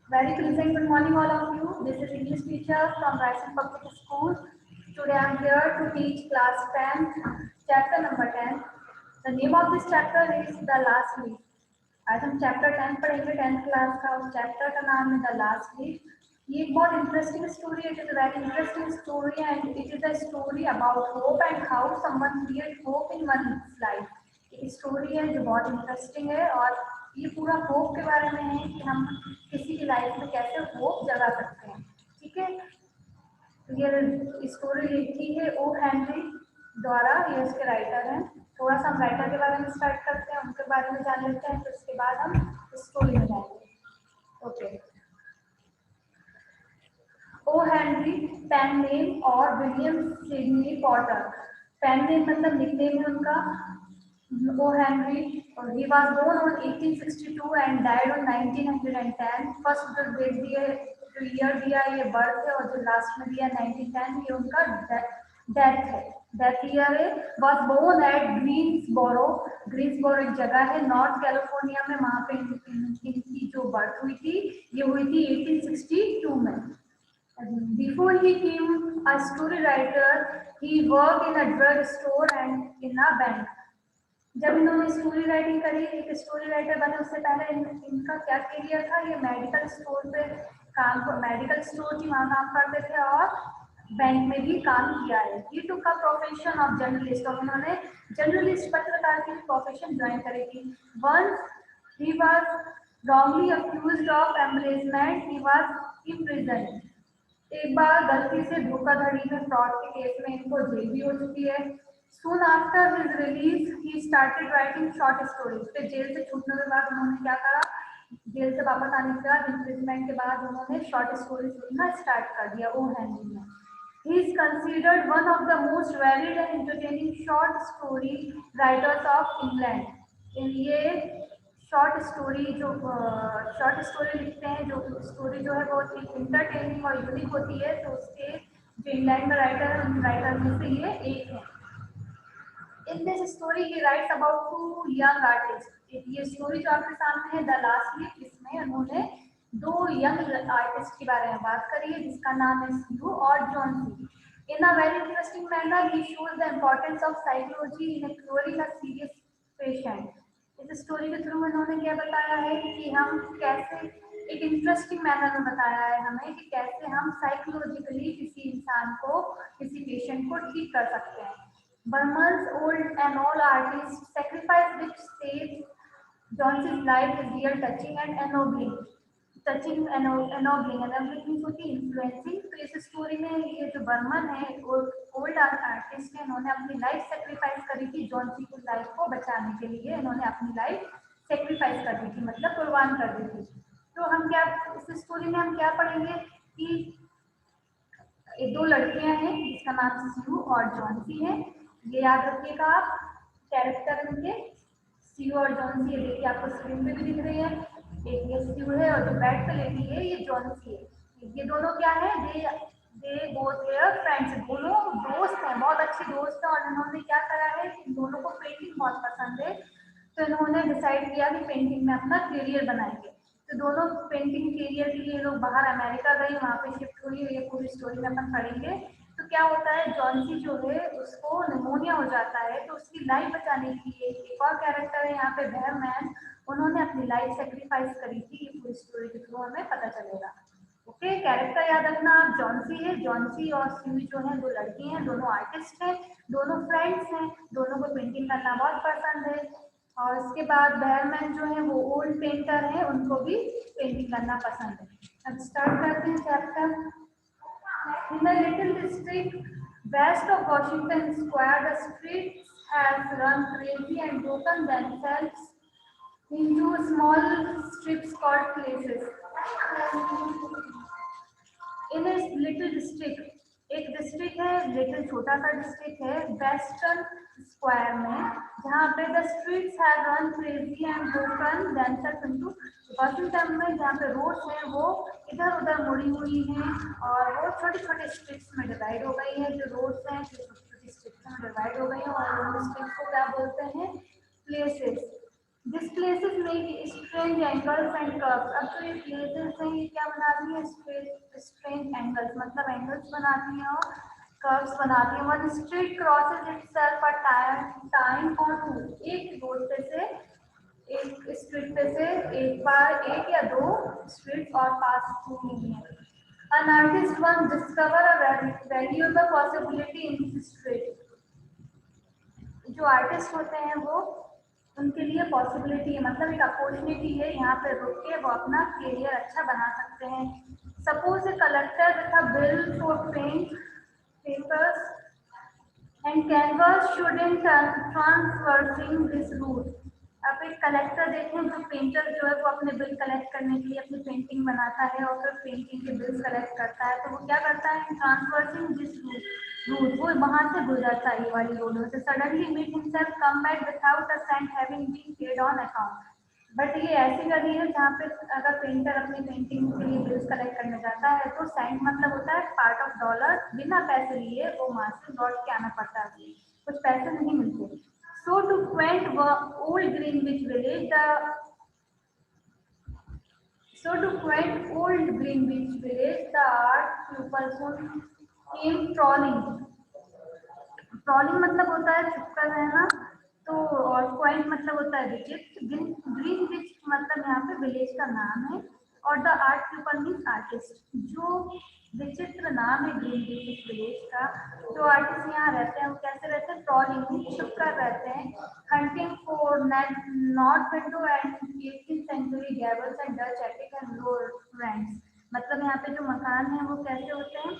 Very pleasant good morning all of you. This is English teacher from Raisen Public School. Today I am here to teach class 10, chapter number 10. The name of this chapter is The Last Leaf. आज हम chapter 10 पढ़ेंगे 10th class का। उस chapter का नाम है the last leaf. ये एक बहुत इंटरेस्टिंग स्टोरी है। It is a very interesting story and it is a story about hope and how someone create hope in one's life. एक स्टोरी है जो बहुत इंटरेस्टिंग है और ये पूरा होप के बारे में है कि हम किसी की लाइफ में कैसे होप जगा सकते हैं। ठीक है, ये स्टोरी लिखी है ओ हेनरी द्वारा। ये उसके राइटर हैं। थोड़ा सा हम राइटर के बारे में स्टार्ट करते हैं, उनके बारे में जान लेते हैं, फिर उसके बाद हम स्टोरी में जाएंगे। Okay, O Henry pen name और William Sydney Porter. Pen name मतलब निकनेम है उनका O Henry. He was born on 1862 and died on 1910। First जो डेट दिए, जो ईयर दिया ये बर्थ है, और जो लास्ट में दिया 1910 ये उनका डेथ है। डेथ ईयर है। Was born at Greensboro. Greensboro एक जगह है नॉर्थ कैलिफोर्निया में, वहां पे इनकी जो बर्थ हुई थी ये हुई थी 1862 में। Before he became a story writer, he worked in a drug store and in a bank. जब इन्होंने स्टोरी राइटिंग करी, एक स्टोरी राइटर बने, उससे पहले इनका क्या करियर था, ये मेडिकल स्टोर पे मेडिकल स्टोर थी वहाँ काम करते थे और बैंक में भी काम किया है। He took a profession of journalist, और उन्होंने जर्नलिस्ट पत्रकार की प्रोफेशन ज्वाइन करी थी। Once he was wrongly accused of embezzlement, he was imprisoned. एक बार गलती से धोखाधड़ी में फ्रॉड के केस में इनको जेल भी हो चुकी है। Soon after his release, he started writing short stories. फिर जेल से छूटने के बाद उन्होंने क्या करा, जेल से वापस आने के बाद, इम्प्रिजमेंट के बाद उन्होंने शॉर्ट स्टोरीज लिखना स्टार्ट कर दिया ओ हेनरी ने। He is considered one of the most varied and entertaining short story writers of England. ये शॉर्ट स्टोरी जो शॉर्ट स्टोरी लिखते हैं, जो स्टोरी जो है बहुत ही इंटरटेनिंग और यूनिक होती है, तो उसके जो इंग्लैंड में राइटर है उन राइटर में से ये एक है। In this story he writes about two young artist. ये स्टोरी जो आपके सामने है द लास्ट लीफ, इसमें उन्होंने दो यंग आर्टिस्ट के बारे में बात करी है जिसका नाम है स्यू और John. In a very interesting manner he shows the importance of psychology in curing a serious patient. इस स्टोरी के थ्रू इन्होंने क्या बताया है कि हम कैसे, एक इंटरेस्टिंग मैनर में बताया है हमें कि कैसे हम साइकोलॉजिकली किसी इंसान को, किसी पेशेंट को ठीक कर सकते हैं। Burman's old and all artist sacrifice which saves Johnson's life is real touching and ennobling. Touching ennobling means होती है influencing। तो इस स्टोरी में ये जो बर्मन है, ओल्ड आर्टिस्ट है, इन्होंने अपनी लाइफ सेक्रीफाइस करी थी जॉन्सी की लाइफ को बचाने के लिए। इन्होंने अपनी लाइफ सेक्रीफाइस कर दी थी, मतलब कुर्बान कर दी थी। तो हम क्या, इस स्टोरी में हम क्या पढ़ेंगे कि दो लड़कियां हैं जिसका नाम स्यू और जॉन्सी है। ये याद रखिएगा आप, कैरेक्टर उनके स्यू और जॉन्सी है। देखिए आपको स्क्रीन पे भी दिख रही है, एक ये स्यू है और जो बेड पे लेटी है ये जॉन्सी है। ये दोनों क्या है, दे बोथ देयर फ्रेंड्स, दोनों दोस्त हैं, बहुत अच्छे दोस्त हैं। और इन्होंने क्या करा है कि दोनों को पेंटिंग बहुत पसंद है, तो इन्होंने डिसाइड किया कि पेंटिंग में अपना करियर बनाएंगे। तो दोनों पेंटिंग करियर के लिए लोग बाहर अमेरिका गई, वहाँ पे शिफ्ट हुई। ये पूरी स्टोरी में अपन पढ़ेंगे। तो क्या होता है, जॉन्सी जो है उसको निमोनिया हो जाता है, तो उसकी लाइफ बचाने के लिए एक और कैरेक्टर है यहाँ पे बेयरमैन, उन्होंने अपनी लाइफ सेक्रीफाइस करी थी। ये पूरी स्टोरी के थ्रू हमें पता चलेगा। ओके, कैरेक्टर याद रखना आप, जॉन्सी है, जॉन्सी और स्यू जो है दो लड़की हैं, दोनों आर्टिस्ट हैं, दोनों फ्रेंड्स हैं, दोनों को पेंटिंग करना बहुत पसंद है। और इसके बाद बेयरमैन जो है वो ओल्ड पेंटर है, उनको भी पेंटिंग करना पसंद है। अब स्टार्ट करते हैं chapter. In a little district west of Washington Square, the streets have run crazy and broken themselves into small strips called places. In a little district, एक डिस्ट्रिक्ट है, लिटिल छोटा सा डिस्ट्रिक्ट है वेस्टर्न स्क्वायर में, जहाँ पे the streets have run crazy and broken themselves into. Washington में जहाँ पे रोड्स हैं वो इधर उधर मुड़ी हुई हैं और वो छोटे छोटे स्ट्रीट्स में डिवाइड हो गई हैं। जो रोड्स हैं छोटी छोटी स्ट्रीट्स में डिवाइड हो गई हैं और उन स्ट्रीट्स को क्या बोलते हैं, places. This places make strange angles and curves. अब जो ये प्लेसेस हैं ये क्या बनाती है, स्ट्रेंज एंगल्स, मतलब एंगल्स बनाती है और कर्व्स बनाती है। One street crosses itself a time on two. एक रोड पे से, एक स्ट्रीट पे से एक बार एक या दो स्ट्रीट और पास हुई है। An artist once discovered a valuable possibility in this street. जो आर्टिस्ट होते हैं वो, उनके लिए पॉसिबिलिटी है, मतलब एक अपॉर्चुनिटी है, यहाँ पे रुक के वो अपना करियर अच्छा बना सकते हैं। Suppose a collector with a bill for paint papers and canvas should in traversing this route. अब एक कलेक्टर देखें, जो पेंटर जो है वो अपने बिल कलेक्ट करने के लिए अपनी पेंटिंग बनाता है और फिर पेंटिंग के बिल्स कलेक्ट करता है, तो वो क्या करता है, ट्रांसवर्सिंग दिस रूट, वो वहां से गुजरता है ये वाली रोडों से। Suddenly meet himself come back without a cent having been paid on account. But ये ऐसी जगह है जहाँ पे अगर पेंटर अपनी पेंटिंग के लिए बिल्स कलेक्ट करने जाता है तो सेंट मतलब होता है पार्ट ऑफ डॉलर, बिना पैसे लिए वो वहां से लौट के आना पड़ता है, कुछ पैसे नहीं मिलते। So to quaint old Greenwich village, the art pupils soon came trawling. Trawling मतलब होता है छुपकर रहना, तो और क्वाइंट मतलब होता है विचित्र। ग्रीन विच मतलब यहाँ पे विलेज का नाम है, और the art people means artist. जो विचित्र नाम है ग्रीन विच विलेज का, जो आर्टिस्ट यहाँ रहते हैं वो कैसे रहते हैं, ट्रॉलिंग छुपकर रहते हैं। Hunting for north window and 18th century gables and Dutch attic and low rents. मतलब यहाँ पे जो मकान है वो कैसे होते हैं,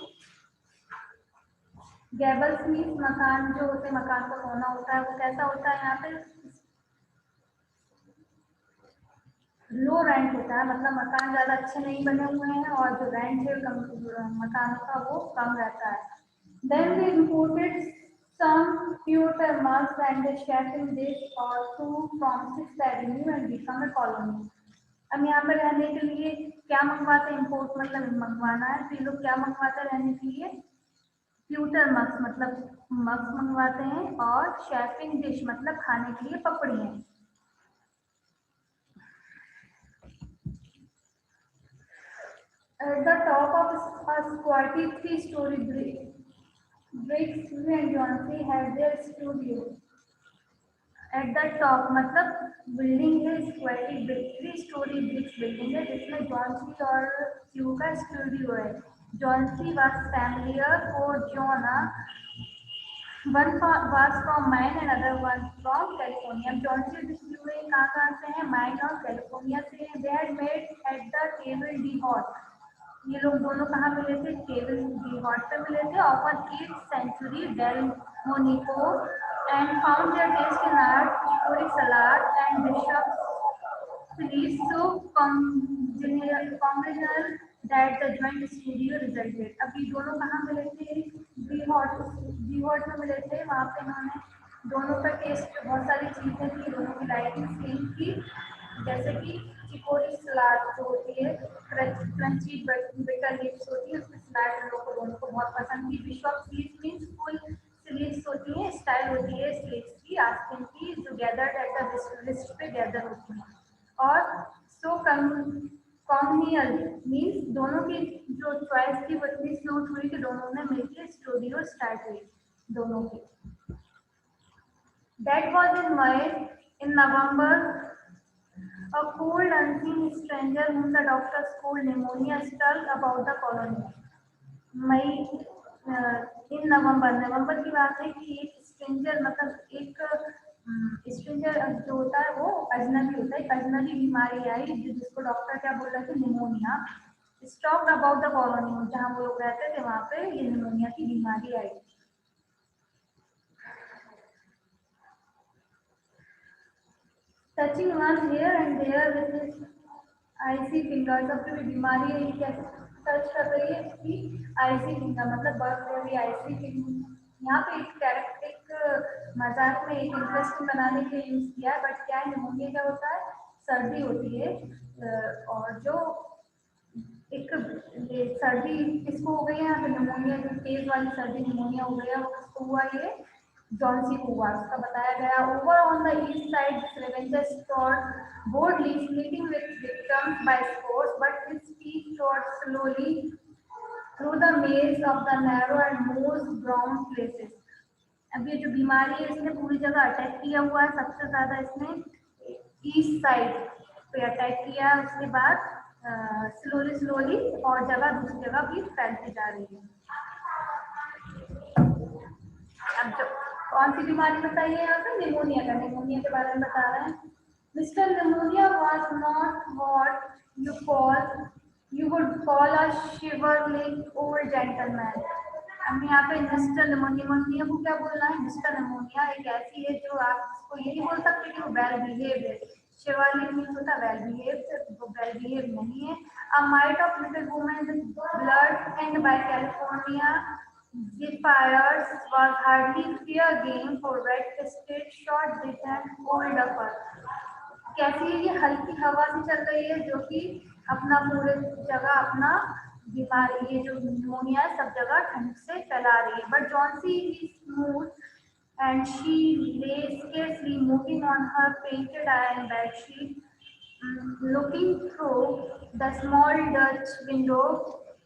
गैबल्स मीन्स मकान जो होते हैं, मकान का कोना होता है, वो कैसा होता है, यहाँ पे लो रेंट होता है, मतलब मकान ज्यादा अच्छे नहीं बने हुए हैं और जो रेंट है मकान का वो कम रहता है। Then we imported some pewter mugs and a chafing dish or two from 6th Avenue and become a colony. अब यहाँ पे रहने के लिए क्या मंगवाते हैं, इम्पोर्ट मतलब मंगवाना है, तो ये लोग क्या मंगवाते हैं रहने के लिए, प्यूटर मग्स मतलब मग्स मंगवाते हैं, और शेफिंग डिश मतलब खाने के लिए पपड़ियाँ। At the top of a squatty 3-story brick, Sue and Johnsy had their studio. At the top मतलब बिल्डिंग है, स्क्वाटी 3-story ब्रिक्स बिल्डिंग है जिसमें जॉन्सी और स्यू का स्टूडियो है। Johnsy was familiar for Jonah. One was from Maine and other one from California. Johnsy और स्यू कहाँ से हैं, माइन और कैलिफोर्निया से हैं। They had met at the table d'hôte. ये लोग दोनों कहाँ मिले थे, टेबल d'hôte पे मिले थे, often 8th century del Monico, and found their taste in art, chicory salad and bishop Phillips so congenial that the joint studio resulted. अब ये दोनों कहाँ मिले थे, d'hôte में मिले थे, वहाँ पे इन्होंने दोनों का टेस्ट, बहुत सारी चीजें थी, दोनों की लाइटिंग सेम थी, जैसे कि चिकोरी सलाद जो होती है, क्रंची बटर लिप्स होती है, उसमें सलाद हम लोग को दोनों को बहुत पसंद थी। Bishop sleeves means full sleeves होती है, स्टाइल होती है स्लीव्स की, आस्तीन की, जो गैदर्ड एट द रिस्ट पे गैदर होती है। और सो कॉम्नियल मीन्स दोनों की जो चॉइस थी वो इतनी स्मूथ हुई कि दोनों ने मिलकर स्टूडियो स्टार्ट हुई दोनों की। That was in May. In November, a cold, unseen stranger whom the doctors called pneumonia struck about the colony. मई इन नवंबर की बात है कि एक स्ट्रेंजर मतलब एक स्ट्रेंजर जो होता है वो अजनबी होता है, एक अजनबी बीमारी आई जिसको डॉक्टर क्या बोल रहे थे, pneumonia. Talk about the colony, जहाँ वो लोग रहते थे वहाँ पे ये निमोनिया की बीमारी आई। Touching one here and there with his icy finger. सबसे भी बीमारी है, कैसे टच कर रही है इसकी आईसी फिंगर, मतलब बर्फ हो रही है आईसी फिंगर। यहाँ पे एक कैरेक्टर एक मजाक में एक इंटरेस्टिंग बनाने के लिए यूज किया है, बट क्या है, निमोनिया क्या होता है, सर्दी होती है, और जो एक ये सर्दी किसको हो गई है, यहाँ पे निमोनिया, जो तेज वाली सर्दी निमोनिया हो गया वो किसको हुआ, ये जॉन्सी को हुआ, उसका बताया गया। Over on the east side this revenger stored boldly sleeping with victims by scores, but his feet trod slowly through the maze of the narrow and moss brown places. अब ये जो बीमारी है इसने पूरी जगह अटैक किया हुआ है, सबसे ज्यादा इसने ईस्ट साइड पे अटैक किया, उसके बाद स्लोली स्लोली और जगह दूसरी जगह भी फैलती जा रही है। अब जो कौन सी बीमारी बताइए यहाँ पे, निमोनिया का, निमोनिया के बारे में बता रहे हैं। Mr pneumonia was not what you would call a chivalric old gentleman. अब यहाँ पे मिस्टर निमोनिया को क्या बोलना है, मिस्टर निमोनिया एक ऐसी है जो आप इसको ये नहीं बोल सकते कि वो वेल बिहेव है। शिवरलिंग मीन्स होता है वेल बिहेव, वो वेल बिहेव नहीं है। A mite of little woman with blood and by California Zephyrs was hardly fair game for red-fisted, short-witted and old upper. कैसी है ये, हल्की हवा से चल रही है जो कि अपना पूरे जगह अपना बीमारी, ये जो निमोनिया है सब जगह ठंड से फैला रही है। But Johnsy is smooth and she lay scarcely moving on her painted iron bedsheet, looking through the small Dutch window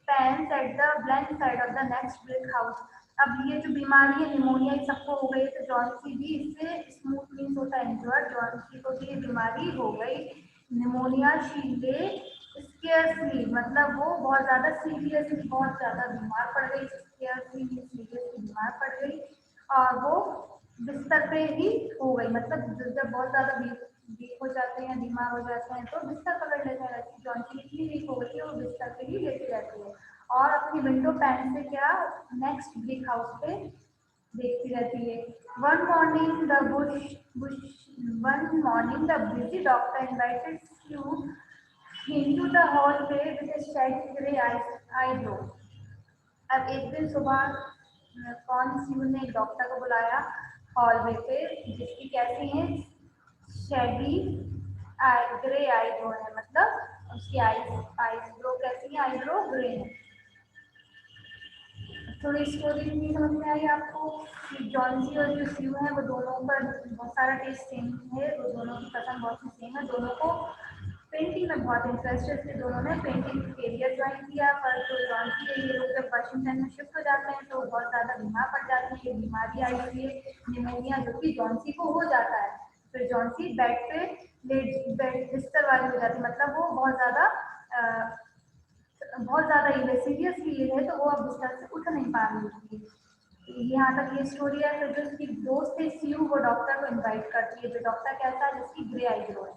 panes at the blank side of the next brick house. अब ये जो बीमारी है निमोनिया सबको हो गई, तो Johnsy भी इससे स्मूथ मीन्स होता है इंजर्ड, जॉन्सी को भी ये बीमारी हो गई निमोनिया। शीले स्केयरसली मतलब वो बहुत ज्यादा सीरियसली, बहुत ज्यादा बीमार पड़ गई, स्केयरसली सीरियसली बीमार पड़ गई और वो बिस्तर पे ही हो गई। मतलब जब बहुत ज्यादा वीक हो जाते हैं, बीमार हो जाते हैं तो बिस्तर पकड़ लेते हैं। जॉन्सी इतनी वीक हो गई है वो बिस्तर पे ही लेटी रहती है और अपनी विंडो पैन से क्या नेक्स्ट ब्रिक हाउस पे देखती रहती है। One morning the busy doctor invited Sue into the hallway with a shaggy grey eyebrow. अब एक दिन सुबह कौन Sue ने एक डॉक्टर को बुलाया हॉलवे पे, जिसकी कैसी है शैगी ग्रे आईब्रो है, मतलब उसकी आईब्रो कैसी है, आईब्रो ग्रे है। थोड़ी स्टोरी नहीं समझ में आई आपको कि जॉन्सी और जो स्यू है वो दोनों पर बहुत सारा टेस्ट सेम है, वो दोनों की पसंद बहुत सेम है, दोनों को पेंटिंग में बहुत इंटरेस्टेड थे, दोनों ने पेंटिंग करियर ज्वाइन किया। पर जो जॉन्सी है ये लोग जब वाशिंगटन में शिफ्ट हो जाते हैं तो बहुत ज़्यादा बीमार पड़ जाती है, ये बीमारी आई हुई है निमोनिया जो कि जॉन्सी को हो जाता है। फिर जॉन्सी बेड पे बिस्तर वाली हो जाती है, मतलब वो बहुत ज्यादा सीरियसली ये है तो वो अब बिस्तर से उठ नहीं पा रही थी। यहाँ तक ये स्टोरी है। फिर जो उसकी दोस्त है स्यू वो डॉक्टर को इनवाइट करती है, जो डॉक्टर कैसा है जिसकी ग्रे आईब्रो है।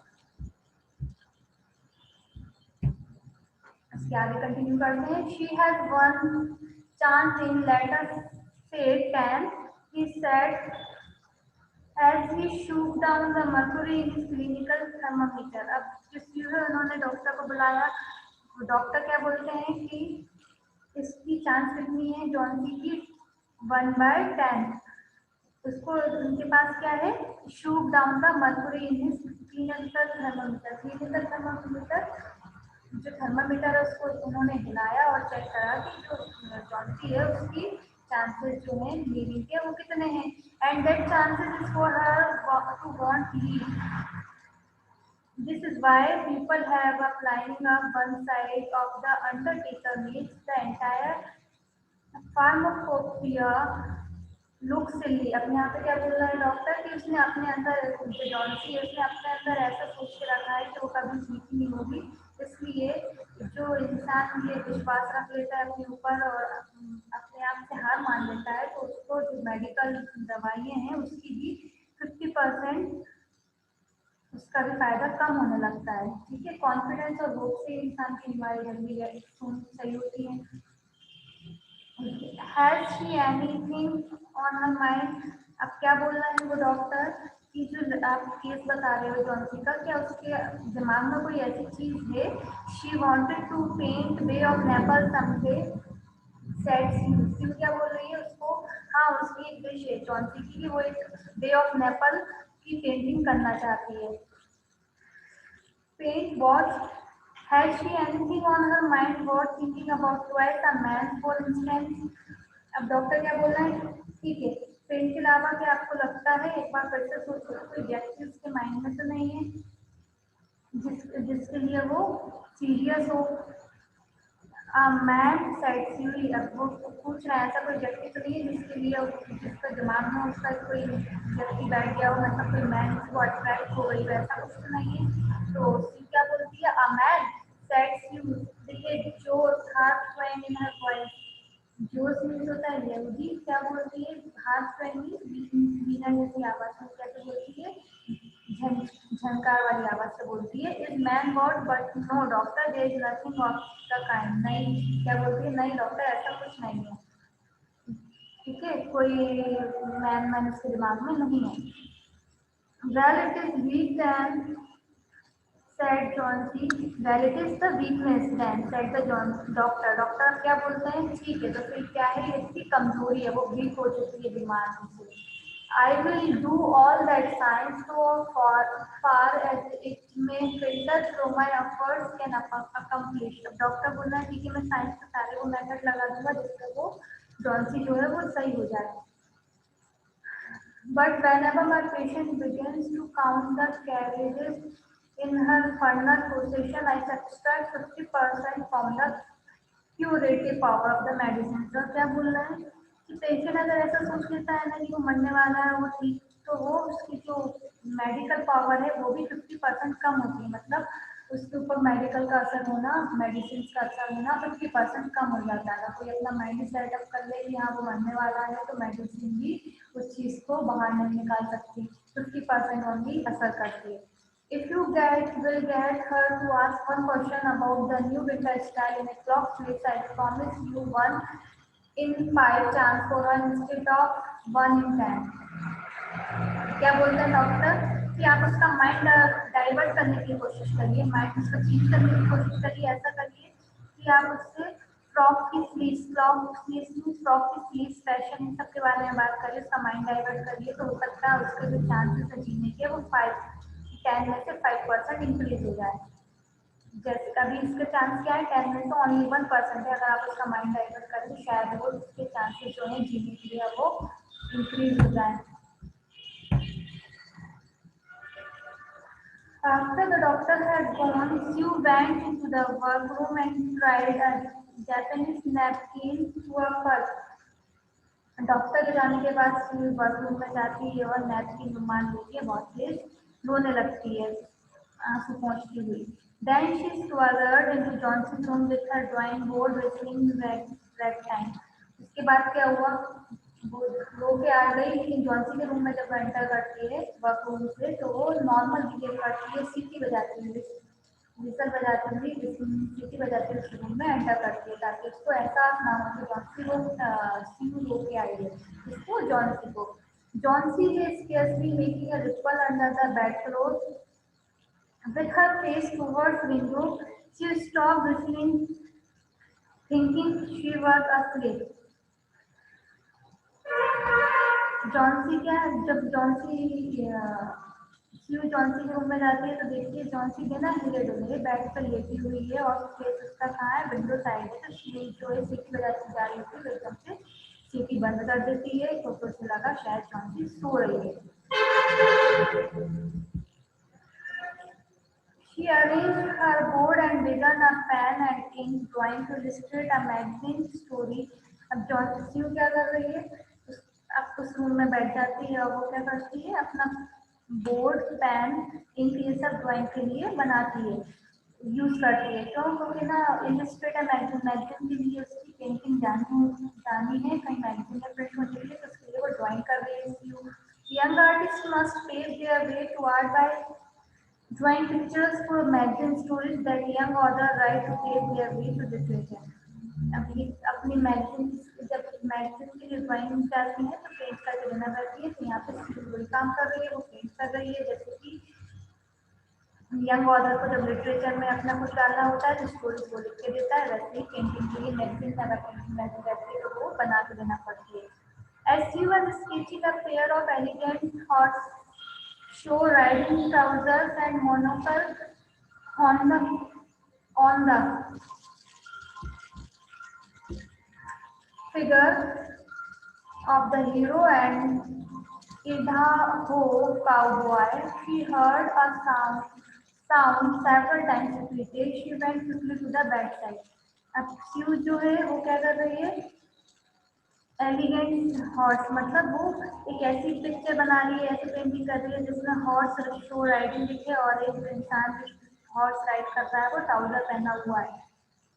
इसके आगे कंटिन्यू करते हैं। She has one chance in let us से 10 he said as he shook down the mercury in his clinical thermometer. अब जो स्यू है उन्होंने डॉक्टर को बुलाया, डॉक्टर क्या बोलते हैं कि इसकी चांस कितनी है जॉन्सी की 1/10। उसको उनके पास क्या है, shoot down the mercury in his clinical thermometer. Clinical thermometer जो थर्मामीटर है उसको उन्होंने हिलाया और चेक करा कि जो जॉन्सी है उसकी चांसेस जो है लिविंग के वो कितने हैं। And that chances is for her to want leave. This is why people have a lining up one side of the undertaker makes the entire pharmacopoeia look silly. अब यहाँ पे क्या बोल रहा है डॉक्टर कि उसने अपने अंदर जो जॉन्सी है उसने अपने अंदर ऐसा सोच के रखा है कि वो कभी ठीक नहीं होगी, इसलिए जो इंसान ये विश्वास रख लेता है अपने ऊपर और अपने आप से हार मान लेता है तो उसको जो मेडिकल दवाइयाँ हैं उसकी भी 50% उसका भी फायदा कम होने लगता है। ठीक है, कॉन्फिडेंस और होप से इंसान की बीमारी जल्दी सही होती है। Has she anything on her mind? अब क्या बोल रहा है वो डॉक्टर कि जो आप केस बता रहे हो जॉन्सी का, क्या उसके दिमाग में कोई ऐसी चीज है। She wanted to paint Bay of Naples someday. Said Sue क्या बोल रही है उसको, हाँ उसकी एक विश है जॉन्सी की कि वो एक बे ऑफ नेपल की पेंटिंग करना चाहती है। Paint what? Has she anything on her mind worth thinking about twice a man, for instance? अब डॉक्टर क्या बोल रहा है, ठीक है पेन के अलावा क्या आपको लगता है, एक बार फिर से सोचो, कोई व्यक्ति उसके माइंड में तो नहीं है जिसके लिए वो सीरियस हो। मैन सेड सीरी, अब वो पूछ रहा है ऐसा कोई व्यक्ति तो नहीं है जिसके लिए, जिसका दिमाग में उसका कोई व्यक्ति बैठ गया हो, मतलब कोई मैन को अट्रैक्ट हो गई, वैसा कुछ तो नहीं है। तो सी क्या बोलती है, अ मैन सेड सीरी, देखिए जो हाथ ट्वेन इन हर वॉइस, जो मीन्स होता है यहूदी, क्या बोलती है, हाथ ट्वेनी वीणा जैसी आवाज में कैसे बोलती है, झनकार वाली आवाज से बोलती है, is man god but no doctor, there is nothing of the kind, नहीं क्या बोलती है, नहीं डॉक्टर ऐसा कुछ नहीं है, ठीक है, कोई मैन उसके दिमाग में नहीं है। Well it is weak then said Johnsy, well it is the weakness then said the John doctor, doctor क्या बोलते हैं, ठीक है तो फिर क्या है, इसकी कमजोरी है, वो वीक हो चुकी है बीमार से। I will do all that science so far as it may filter through my efforts can accomplish। अब डॉक्टर बोल रहा है ठीक है मैं साइंस के सारे वो मेथड लगा दूंगा जिससे वो जॉन्सी जो है वो सही हो जाए। But whenever my patient begins to count the carriages in her funnel procession, I subtract 50% from the curative power of the medicine। तो क्या बोल रहा है कि पेशेंट अगर ऐसा सोच लेता है ना कि वो मरने वाला है, वो ठीक, तो वो उसकी जो मेडिकल पावर है वो भी 50% कम होती है, मतलब उसके ऊपर मेडिकल का असर होना, मेडिसिन का असर होना 50% कम हो जाता है। अगर कोई अपना माइंड सेटअप कर ले कि हाँ वो मरने वाला है तो मेडिसिन भी उस चीज को बाहर नहीं निकाल सकती, 50% ओनली असर करती है। If you will get her to ask one question about the new winter style in a clock face, I promise you 1 in 5 chance for her instead of 1 in 10। क्या बोलते हैं डॉक्टर कि आप उसका माइंड डाइवर्ट करने की कोशिश करिए, माइंड उसका चेंज करने की कोशिश करिए, ऐसा करिए कि आप उससे फ्रॉक की फैशन इन सब के बारे में बात करिए, उसका माइंड डाइवर्ट करिए, तो हो सकता है उसके जो चांसेस है जीने के वो 10 में से 5% इंक्रीज हो जाए। जैसे अभी इसके चांस क्या है, 10 में से ओनली 1% है, अगर आप उसका माइंड डाइवर्ट करें तो शायद वो उसके चांसेस जो है जीने के लिए वो इंक्रीज हो जाए। After the doctor had gone, Sue went into the workroom and tried a Japanese napkin to her purse। Doctor के जाने के बाद स्यू वर्करूम में जाती है और नैपकिन रुमाल लेके बहुत तेज रोने लगती है, आंसू पोंछती हुई। Then she struggled into Johnson's room with her drawing board whistling ragtime। उसके बाद क्या हुआ, वो रो के आ गई, लेकिन जॉन्सी के रूम में जब एंटर करती है वर्करूम से तो वो नॉर्मल बिहेव करती है, सीटी बजाती हुई, विसल बजाती हुई, सीटी बजाती हुई उसके रूम में एंटर करती है ताकि उसको एहसास ना हो कि जॉन्सी वो सीयू रो के आई है। इसको जॉन्सी को, Johnsy is scarcely making a ripple under the bedclothes with her face towards window, she stopped listening, thinking she was asleep। Johnsy क्या, जब जॉन्सी स्यू जॉन्सी के रूम में जाती है तो देखती है जॉन्सी बिना हिले डुले बेड पर लेटी हुई है और फेस उसका कहाँ है, विंडो साइड है। तो शी जो है सीटी बजाती जा रही थी, एकदम से सीटी बंद कर देती है, तो उसे लगा शायद जॉन्सी सो रही है। She arranged her board and began a pen and ink drawing to illustrate a magazine story। अब जॉन्सी क्या कर रही है, अब उस रूम में बैठ जाती है और वो क्या करती है, अपना बोर्ड पेन इंक ये सब ड्राइंग के लिए बनाती है, यूज करती है। क्यों, क्योंकि ना इलस्ट्रेट मैगजीन के लिए उसकी पेंटिंग जानी है, कहीं मैगजीन में प्रिंट होने के लिए, तो उसके लिए वो ड्राइंग कर रही है। Young artist must pave their way to art by drawing pictures for magazine stories that young author write to pave their way to literature। अपनी मैगजीन, जब मैगजीन के लिए ड्राइंग चाहती है तो पेंट करके देना पड़ती है, तो यहाँ पे वही काम कर रही है, वो पेंट कर रही है। जैसे कि यंग ऑथर को जब लिटरेचर में अपना कुछ डालना होता है तो स्टोरीज वो लिख के देता है, वैसे ही पेंटिंग के लिए मैगजीन में अगर पेंटिंग मैगजीन रहती है तो वो बना के देना पड़ती है। As she was sketching a pair of elegant horse show riding trousers and monocle on the figure of the hero and Idaho cowboy. She heard a sound several times repeated. She went quickly to the bedside. अब स्यू जो है वो क्या कर रही है, elegant horse मतलब वो एक ऐसी पिक्चर बना रही है, ऐसी पेंटिंग कर रही है जिसमें हॉर्स शो राइडिंग दिखे और एक इंसान हॉर्स राइड कर रहा है, वो ट्राउजर पहना हुआ है।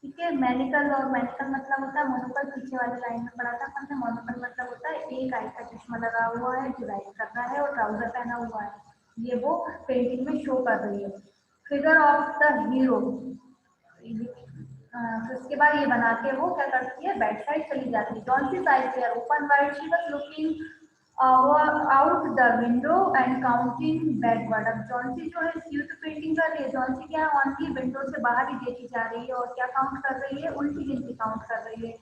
ठीक है, मैनिकल, और मैनिकल मतलब होता है मोनोकल, पीछे वाले लाइन में पढ़ा था हमने। मोनोकल मतलब होता है एक आई का चश्मा लगा हुआ है जो राइड कर रहा है और ट्राउजर पहना हुआ है, ये वो पेंटिंग में शो कर रही है। फिगर ऑफ द हीरो, फिर उसके बाद ये बना के वो क्या करती है, बेड साइड चली जाती है। जॉन्सी साइड से open wide, she was looking out the window and counting backward. अब जॉन्सी जो है स्यू तो पेंटिंग कर रही है, जॉन्सी क्या है, ऑनली विंडो से बाहर ही देखी जा रही है और क्या काउंट कर रही है, उल्टी गिनती काउंट कर रही है।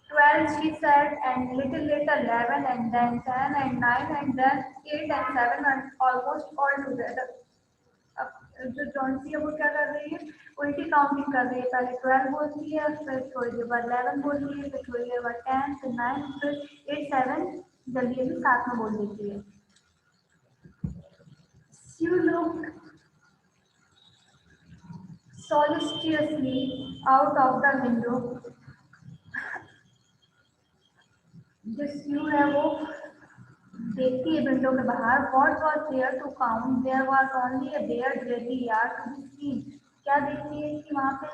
12 she said, and little later 11 and then 10 and 9 and then 8 and 7 and almost all together। अब जो जॉन्सी है वो क्या कर रही है, उल्टी काउंटिंग कर रही है। पहले 12 बोलती है, फिर थोड़ी देर बाद 11 बोलती है, फिर थोड़ी देर बाद 10, फिर 9, फिर 8, 7 जल्दी जल्दी साथ में बोल देती है। Sue looked solicitously out of the window। जो स्यू है वो देखती है विंडो के बाहर। What was there to count? There was only a bare graveyard to be seen। क्या देखती है कि वहाँ पे,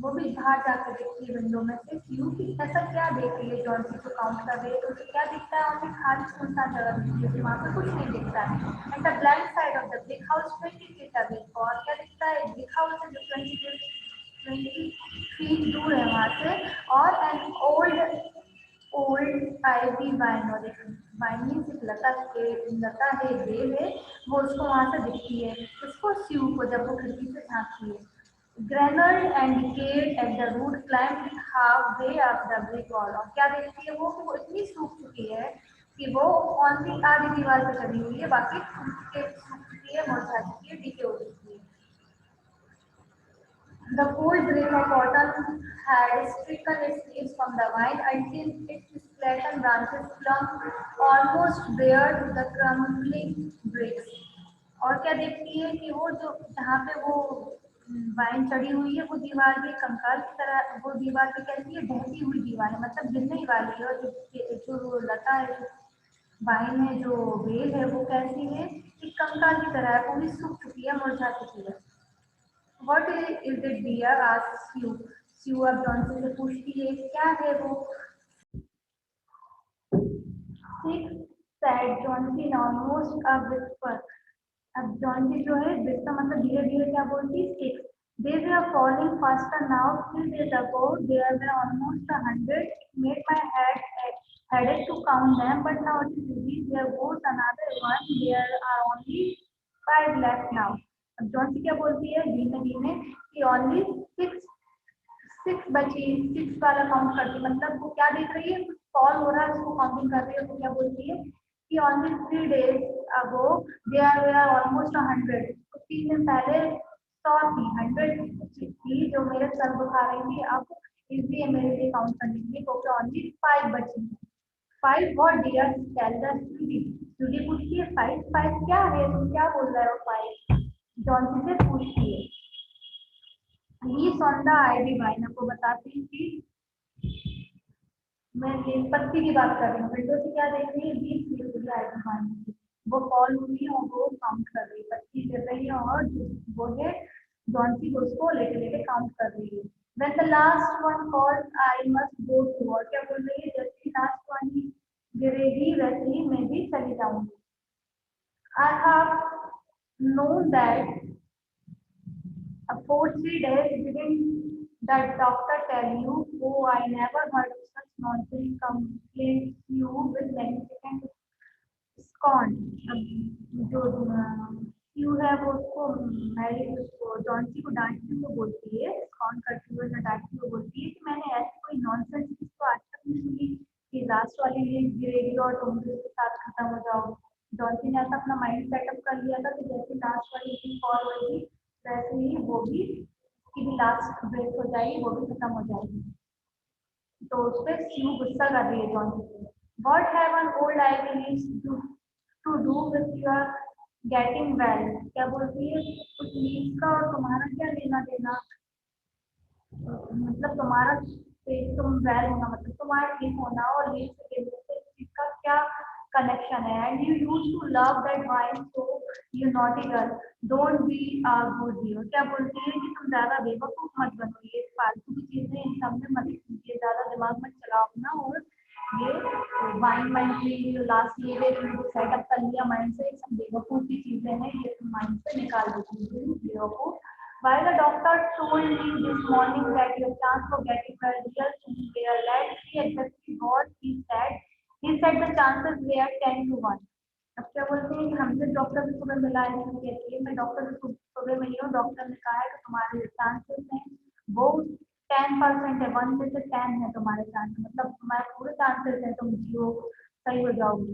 वो भी बाहर जाकर देखती है विंडो में से, क्यों कि ऐसा क्या देख रही है जॉन्सी को काउंट कर रही है, तो उसे क्या दिखता है, वहाँ पे खाली सुनसान जगह दिखती है, वहाँ पे कुछ नहीं दिखता है। And the blank side of the brick house 20 feet away, और क्या दिखता है, ब्रिक हाउस है जो 20 फीट दूर है वहाँ से, और एन ओल्ड आईवी वाइन, और एक वाइन मीन्स एक लता है, बेल है, वो उसको वहां से दिखती है, उसको स्यू को, जब वो खिड़की से झांकती है। Gnarled and decayed at the root climbed half way up the brick wall, और क्या देखती है वो कि वो इतनी सूख चुकी है कि वो ऑनली आधी दीवार पे चढ़ी हुई है, बाकी सूख चुकी है, मुरझा चुकी है, डीके हो चुकी है। The cold breath of autumn had stricken its leaves from the vine until its flattened branches clung almost bare to the crumbling bricks। और क्या देखती है कि वो जो जहाँ पे वो वाइन चढ़ी हुई है, वो दीवार भी कंकाल की तरह, वो दीवार पे कैसी है, ढहती हुई दीवार है, मतलब गिरने ही वाली है। और जो लता है, जो वाइन है, जो बेल है, वो कैसी है, एक कंकाल की तरह है, पूरी सूख चुकी है, मुरझा चुकी है। What is it dear? asks Sue। Sue अब जॉनसन से पूछती है क्या है वो। Six said Johnson almost a whisper। अब जॉनसी जो है whisper मतलब धीरे धीरे क्या बोलती है, six। They were falling faster now। 3 days ago there were almost 100। It made my headache to count them, but now it is easy। There goes another one। There are only 5 left now। अब जॉनसी क्या बोलती है धीमे धीमे कि only 6 बची, 6 वाला count करती, मतलब वो क्या देख रही है, कुछ फॉल हो रहा है उसको काउंटिंग कर रही है, तो क्या बोलती है कि only 3 days ago there were are almost 100। तो 3 दिन पहले 100 थी, 100 थी जो मेरे सर बुखा रही थी, अब इसलिए मेरे लिए काउंट करने के लिए, क्योंकि ओनली 5 बची। 5 what dear, tell the Sudie. Sudie पूछती है 5 5 क्या है, तुम क्या बोल रहे हो 5। जॉनसी से पूछती है। Leaves on the ivy vine, आपको बताती हूँ कि मैं ये पत्ती की बात कर रही हूँ, विंडो से क्या देख रही है, लीव्स गिर रही है आईवी वाइन की, वो फॉल हुई है और वो काउंट कर रही है, पत्ती गिर रही है और वो है जॉन्सी को उसको लेटे लेटे काउंट कर रही है। When the last one falls, I must go to। और क्या बोल रही है, जैसे लास्ट वन ही गिरेगी वैसे ही मैं भी चली जाऊंगी। I have known that for 3 days। Didn't that doctor tell you? Oh, I never heard of such nonsense, complained you with magnificent scorn। अब जो क्यू है वो उसको मैरी उसको जॉन्सी को डांटती हुए बोलती है, स्कॉन करती हुए या डांटती हुए बोलती है कि मैंने ऐसी कोई नॉनसेंस चीज तो आज तक नहीं सुनी कि लास्ट वाली लीड गिरेगी और तुम भी उसके साथ खत्म हो जाओगे। जॉन्सी ने ऐसा अपना माइंड सेटअप कर लिया था कि जैसे लास्ट वाली लीड फॉल होगी वैसे ही वो भी, उसकी भी लास्ट ब्रेक हो जाएगी, वो भी खत्म हो जाएगी। तो उस पर स्यू गुस्सा कर रही है जॉन्सी से। What have an old ivy leaves to do with your getting well? क्या बोलती है उस लीव का और तुम्हारा क्या लेना देना, मतलब तुम्हारा पेट तुम वेल होना मतलब तुम्हारा ठीक होना और लीव से गिरने से इसका क्या कनेक्शन है? And you use to love that vine so you naughty girl don't be a good hero. क्या बोलती है कि तुम ज्यादा बेवकूफ मत बनो, ये फालतू की चीजें इन सब में मत कीजिए, ज्यादा दिमाग मत चलाओ अपना, और ये वाइन वाइन की लास्ट ये सेटअप कर लिया माइंड से, सब बेवकूफ की चीजें हैं, ये तुम माइंड से निकाल दीजिए बेवकूफ। While the doctor told me this morning that your chance for getting well real soon were, let's see exactly what he said. He said the chances were 10 to 1. अब क्या बोलते हैं कि हमने डॉक्टर से सुबह मिला है, कहती है मैं डॉक्टर से सुबह मिली हूँ, डॉक्टर ने कहा है कि तुम्हारे चांसेस हैं वो 10% है, 1 में से 10 है तुम्हारे चांस, मतलब तुम्हारे पूरे चांसेस है तुम जियो सही हो जाओगी।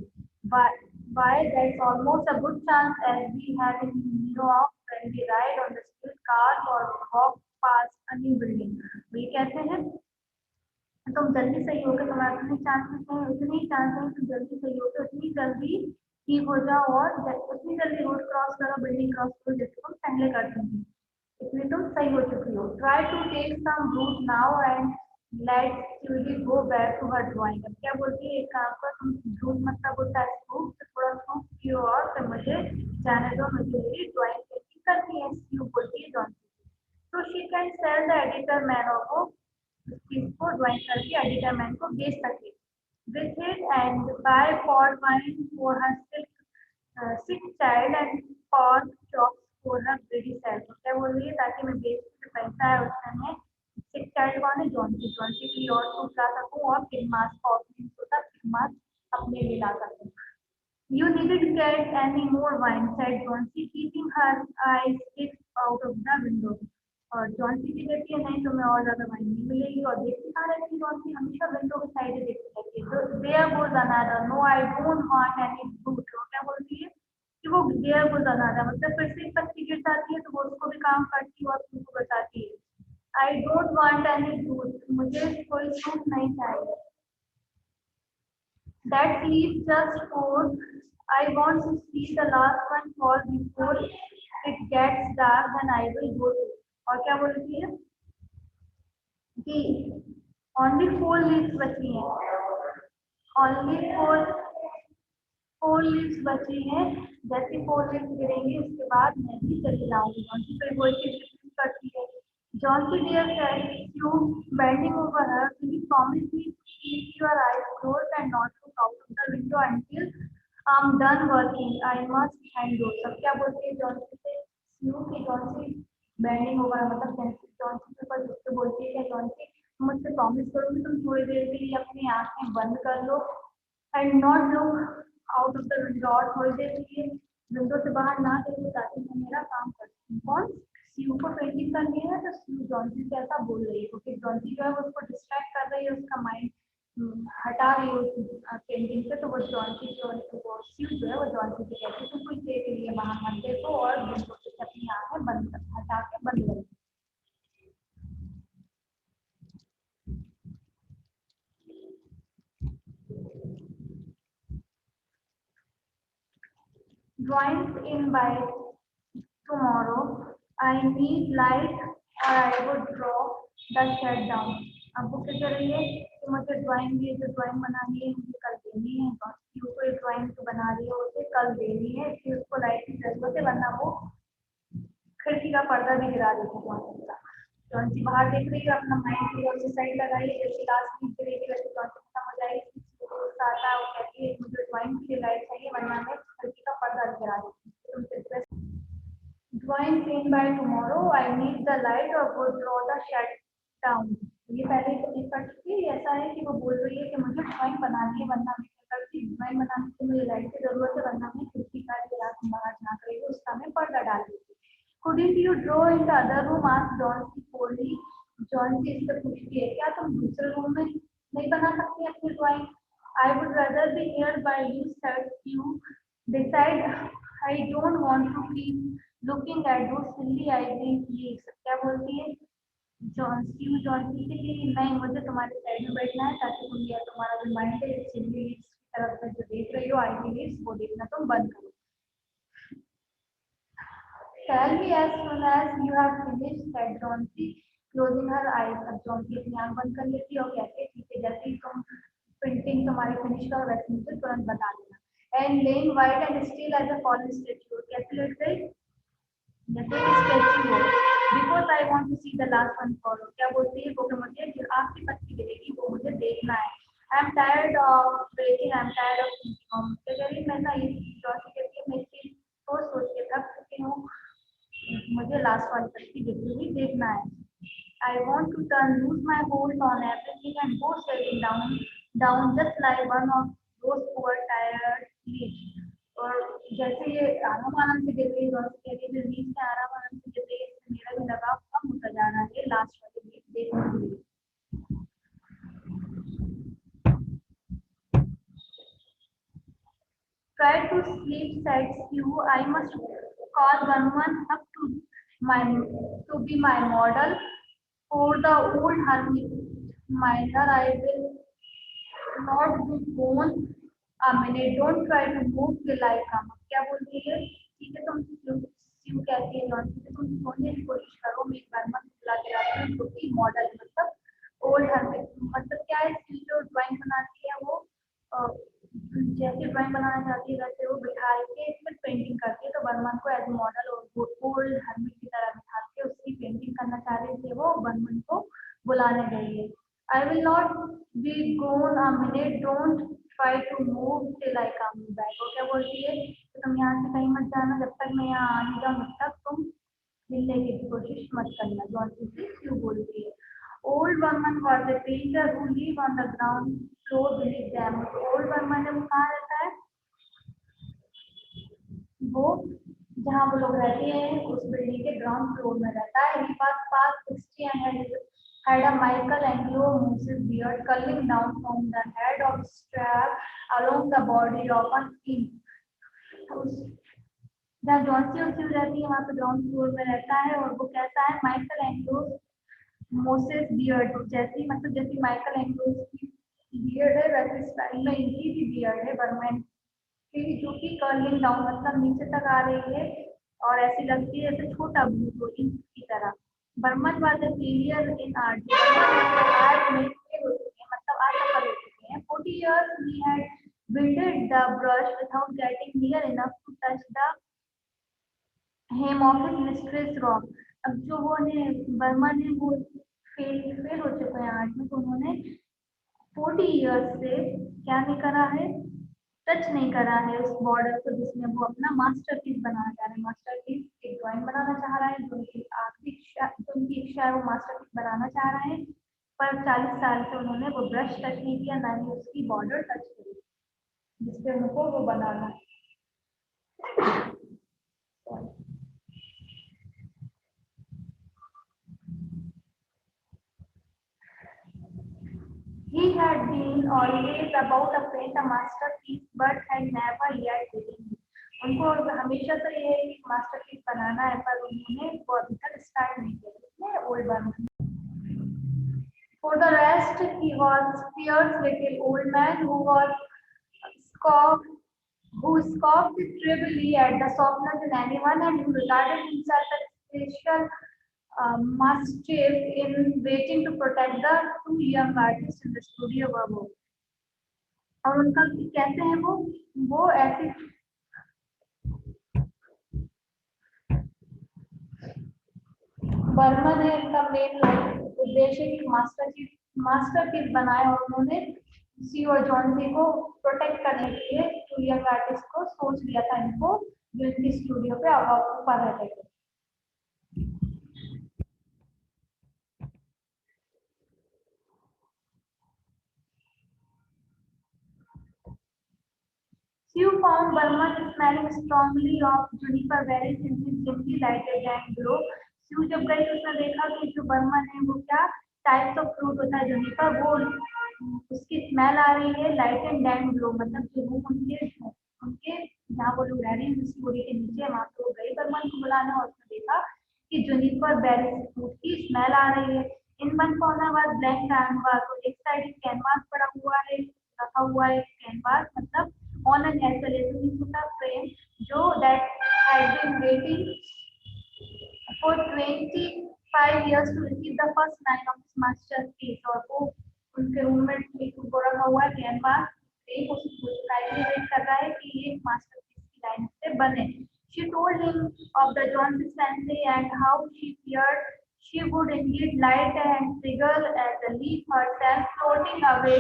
Why that's almost a good chance as we have in New York when we ride on the street car or walk past a new building। तो ये कहते हैं तुम जल्दी सही हो गए, तुम्हारे उतने चांसेस हैं, उतने ही चांस हैं तुम जल्दी सही हो गए, उतनी जल्दी ठीक हो जाओ और उतनी जल्दी रोड क्रॉस करो, बिल्डिंग क्रॉस करो जैसे तुम पहले करती थी, इसलिए तुम सही हो चुकी हो। Try to take some root now and let Julie go back to her drawing. अब क्या बोलती है एक काम कर, तुम झूठ मतलब होता है स्कूप से थोड़ा स्कूप कियो और फिर मुझे जाने दो, मुझे मेरी ड्राइंग पेंटिंग करनी है, स्कूप बोलती है जॉन। तो she can sell the editor man को उस चीज को ड्राइंग करके एडिटर मैन को बेच सके with it and buy pot wine for her sick child and pork chops for her baby self। तो क्या बोल रही है ताकि मैं बेच के पैसा है उसमें मैं सिक चाइल्ड कौन है, जॉन्सी के लिए और सूट ला सकूँ और फिर मास्क और फिर मास्क अपने लिए ला सकूँ। You needn't get any more wine, said Johnsy, keeping her eyes fixed out of the window। और जॉन्सी की कहती है नहीं तुम्हें और ज्यादा वाइन नहीं मिलेगी, और देखती कहाँ रहती है जॉन्सी, हमेशा विंडो के साइड देखती रहती है। तो there goes another, no I don't want any fruit. तो क्या बोलती है कि वो देयर गोज अनदर मतलब फिर से एक पत्ती गिर जाती है तो वो उसको भी काम करती है और उसको बताती है आई डोंट वांट एनी फ्रूट, मुझे कोई फ्रूट नहीं चाहिए। That leaves just four. I want to see the last one fall before it gets dark, then I will go to। और क्या बोलती है कि only 4 leaves बची हैं, only फोर लीव्स बची हैं, जैसे 4 लीव्स गिरेंगी उसके बाद मैं भी चली जाऊंगी। जॉन्सी फिर वही चीज रिपीट करती है। Johnsy dear said you bending over her, will you promise me to keep your eyes closed and not look out of the window until I am done working, I must hand do. सब क्या बोलती है Johnsy से, you की Johnsy bending over मतलब Johnsy के ऊपर उससे बोलती है कि जॉन्सी मुझसे प्रॉमिस करो कि तुम थोड़ी देर के लिए अपनी आंखें बंद कर लो and not look out of the window, और थोड़ी देर के लिए विंडो से बाहर ना देखो ताकि मैं मेरा काम कर सकूँ। कौन सीयू को पेंटिंग करनी है तो सीयू जॉन्सी से ऐसा बोल रही है क्योंकि जॉन्सी जो है वो उसको डिस्ट्रैक्ट कर रही है, उसका माइंड हटा रही है उस पेंटिंग से। तो वो जॉन्सी जो है वो सीयू जो है वो जॉन्सी से कहती है तुम कुछ देर के लिए बाहर मत देखो और विंडो से अपनी आंखें बंद कर हटा के बंद करो। Drawings in by tomorrow, I need light or I would draw the shed down। अब वो क्या कर रही है कि मुझे ड्राइंग ये जो ड्राइंग बनानी है मुझे कल देनी है, बाकी कोई ड्राइंग जो बना रही है उसे कल देनी है, इसलिए उसको लाइट की जरूरत है, वरना वो खिड़की का पर्दा भी गिरा देती है। जॉन्सी बाहर देख रही है, अपना माइंड की और साइड लगाई है, जैसे लास्ट वीक गिरेगी वैसे जॉन्सी खत्म हो जाएगी। गुस्सा आता है, वो कहती है मुझे ड्राइंग के लिए लाइट चाहिए वरना मैं खिड़की का पर्दा गिरा देती हूँ। Drawing clean by tomorrow, I need the light or would draw the shed down। ये पहले ही तो कर चुकी है, ऐसा है कि वो बोल रही है कि मुझे ड्राइंग बनानी है वरना मैं क्या करती, ड्राइंग बनाने के लिए मुझे लाइट की जरूरत है वरना मैं खिड़की का गिरा बाहर झाँक रही हूँ उसका मैं पर्दा डाल देती। Couldn't you draw in the other room? asked Johnsy coldly। Johnsy इससे पूछती है क्या तुम दूसरे रूम में नहीं बना सकती अपनी drawing? I would rather be here by you, said you decide। I don't want to keep looking at those silly ivory leaves। क्या बोलती है जॉन सी के लिए नहीं, मुझे तुम्हारे साइड में बैठना है ताकि तुम ये तुम्हारा जो माइंड है सिंगल लीड्स की तरफ से जो देख रही हो आईटी लीड्स वो देखना तुम बंद करो। Tell me as soon as you have finished, said Johnsy, closing her eyes. अब Johnsy अपनी आंख बंद कर लेती है और कहती है ठीक है, जैसे ही तुम प्रिंटिंग तुम्हारी फिनिश करो वैसे मुझे तुरंत बता देना। And laying white and still as a fallen statue, कैसे लेट गई जैसे स्टैच्यू हो। Because I want to see the last one follow, क्या बोलती है वो कि मुझे जो आखिरी पत्ती गिरेगी वो मुझे देखना है। I am tired of waiting, I am tired of thinking. क्या कह रही मैं ना ये Johnsy कहती है मैं इसकी सोच के थक चुकी हूँ, मुझे लास्ट वाली पत्ती गिरती हुई देखना है। I want to turn lose my hold on everything and go sailing down just like one of those poor tired leaves. और जैसे ये आराम आराम से गिर रही है और कहती है लीव से आराम आराम से गिर रही है, इससे मेरा भी लगाव कम होता जा रहा है लास्ट वाली लीव देखने के लिए। Try to sleep, said Sue. I must call Varman up my to be my model for the old hermit. Miner, I will not be gone a minute. Don't try to move till I come. क्या बोलती है ठीक है तुम क्यों कहती है John से तुम सोने की कोशिश करो, मैं एक बार मत बुला के लाती हूँ जो कि मॉडल मतलब ओल्ड हर्मिट मतलब क्या है, जो ड्राइंग बनाती है वो जैसे ड्राइंग बनाना चाहती है वैसे वो बिठा के फिर पेंटिंग करती है, तो बर्मन को एज मॉडल और ओल्ड हर्मिट की तरह बिठा के उसकी पेंटिंग करना चाह रही थी, वो बर्मन को बुलाने गई है। I will not be gone a minute. Don't try to move till I come back. वो क्या बोलती है कि तुम यहाँ से कहीं मत जाना, जब तक मैं यहाँ आ नहीं जाऊँ तब तक तुम हिलने की कोशिश मत करना। जॉन सी क्यों बोलती है। Old Burman was a painter who lived on the ground floor beneath them. Old Burman है वो कहाँ रहता है, वो जहाँ वो लोग रहते हैं उस बिल्डिंग के ग्राउंड फ्लोर में रहता है। He was past 60 and had a Michelangelo Moses beard curling down from the head of strap along the body of a king. जहाँ जॉन्सी उसी रहती है वहाँ पे ग्राउंड फ्लोर में रहता है और वो कहता है माइकल एंग्लो मोसेस बियर्ड, जैसी मतलब जैसी माइकल एंग्लो की बियर्ड है वैसे स्टाइल में इनकी भी बियर्ड है बर्मन की, जो कि कर्लिंग डाउन मतलब नीचे तक आ रही है और ऐसी लगती है जैसे छोटा ब्लू की तरह। Behrman was a failure in art, art में फेल हो चुके हैं मतलब असफल हो चुके हैं। 40 years he had wielded the brush without getting near enough to touch the hem of his mistress rock। अब जो वो ने बर्मन ने वो फेल हो चुके हैं आर्ट में, तो उन्होंने 40 years से क्या नहीं करा है, टच नहीं करा है उस बॉर्डर को जिसमें वो अपना मास्टरपीस बनाना चाह रहे हैं। मास्टरपीस एक ड्राइंग बनाना चाह रहा है जो उनकी आखिरी इच्छा, जो उनकी इच्छा है वो मास्टरपीस बनाना चाह रहे हैं, पर 40 साल से उन्होंने वो ब्रश टच नहीं किया, ना ही उसकी बॉर्डर टच करी जिसपे उनको वो बनाना है। He had been always about to paint a masterpiece but had never yet begun it. उनको हमेशा तो ये है कि मास्टरपीस बनाना है पर उन्होंने वो अभी तक स्टार्ट नहीं किया, इसलिए old Behrman. For the rest, he was fierce little old man who was scoffed, who scoffed tribally at the softness in anyone and who regarded himself as special mastiff in waiting to protect the two young artists in the studio above. और उनका कैसे है वो ऐसे बर्मन है इनका main उद्देश्य कि मास्टरपीस बनाए और उन्होंने सी और जॉन्सी को प्रोटेक्ट करने के लिए टू यंग आर्टिस्ट को सोच लिया था इनको, जो इनकी स्टूडियो पे ऊपर रहते थे। Sue found Burman smelling strongly of juniper berries in his dimly lighted and glow. Sue जब गई उसने देखा कि जो बर्मन है वो क्या टाइप्स ऑफ फ्रूट होता है जूनिपर, वो उसकी स्मेल आ रही है लाइट एंड डैम ग्लो मतलब जो रूम उनके उनके जहाँ वो लोग रह रहे हैं स्टोरी के नीचे, वहाँ पे वो गई बर्मन को बुलाने और उसने देखा कि जुनिपर बेरीज फ्रूट की स्मेल आ रही है। In one corner was blank canvas, तो एक साइड कैनवास पड़ा हुआ है, रखा हुआ है कैनवास, मतलब ऑन एन आइसोलेशन फ्रेम जो that had been waiting for 25 years to receive the first line of his masterpiece, और वो उनके रूम में एक वो रखा हुआ है कैनवास, एक उसको वेट कर रहा है कि ये मास्टरपीस की लाइन से बने। She told him of the Johnson's family and how she feared she would indeed light and figure as the leaf herself floating away.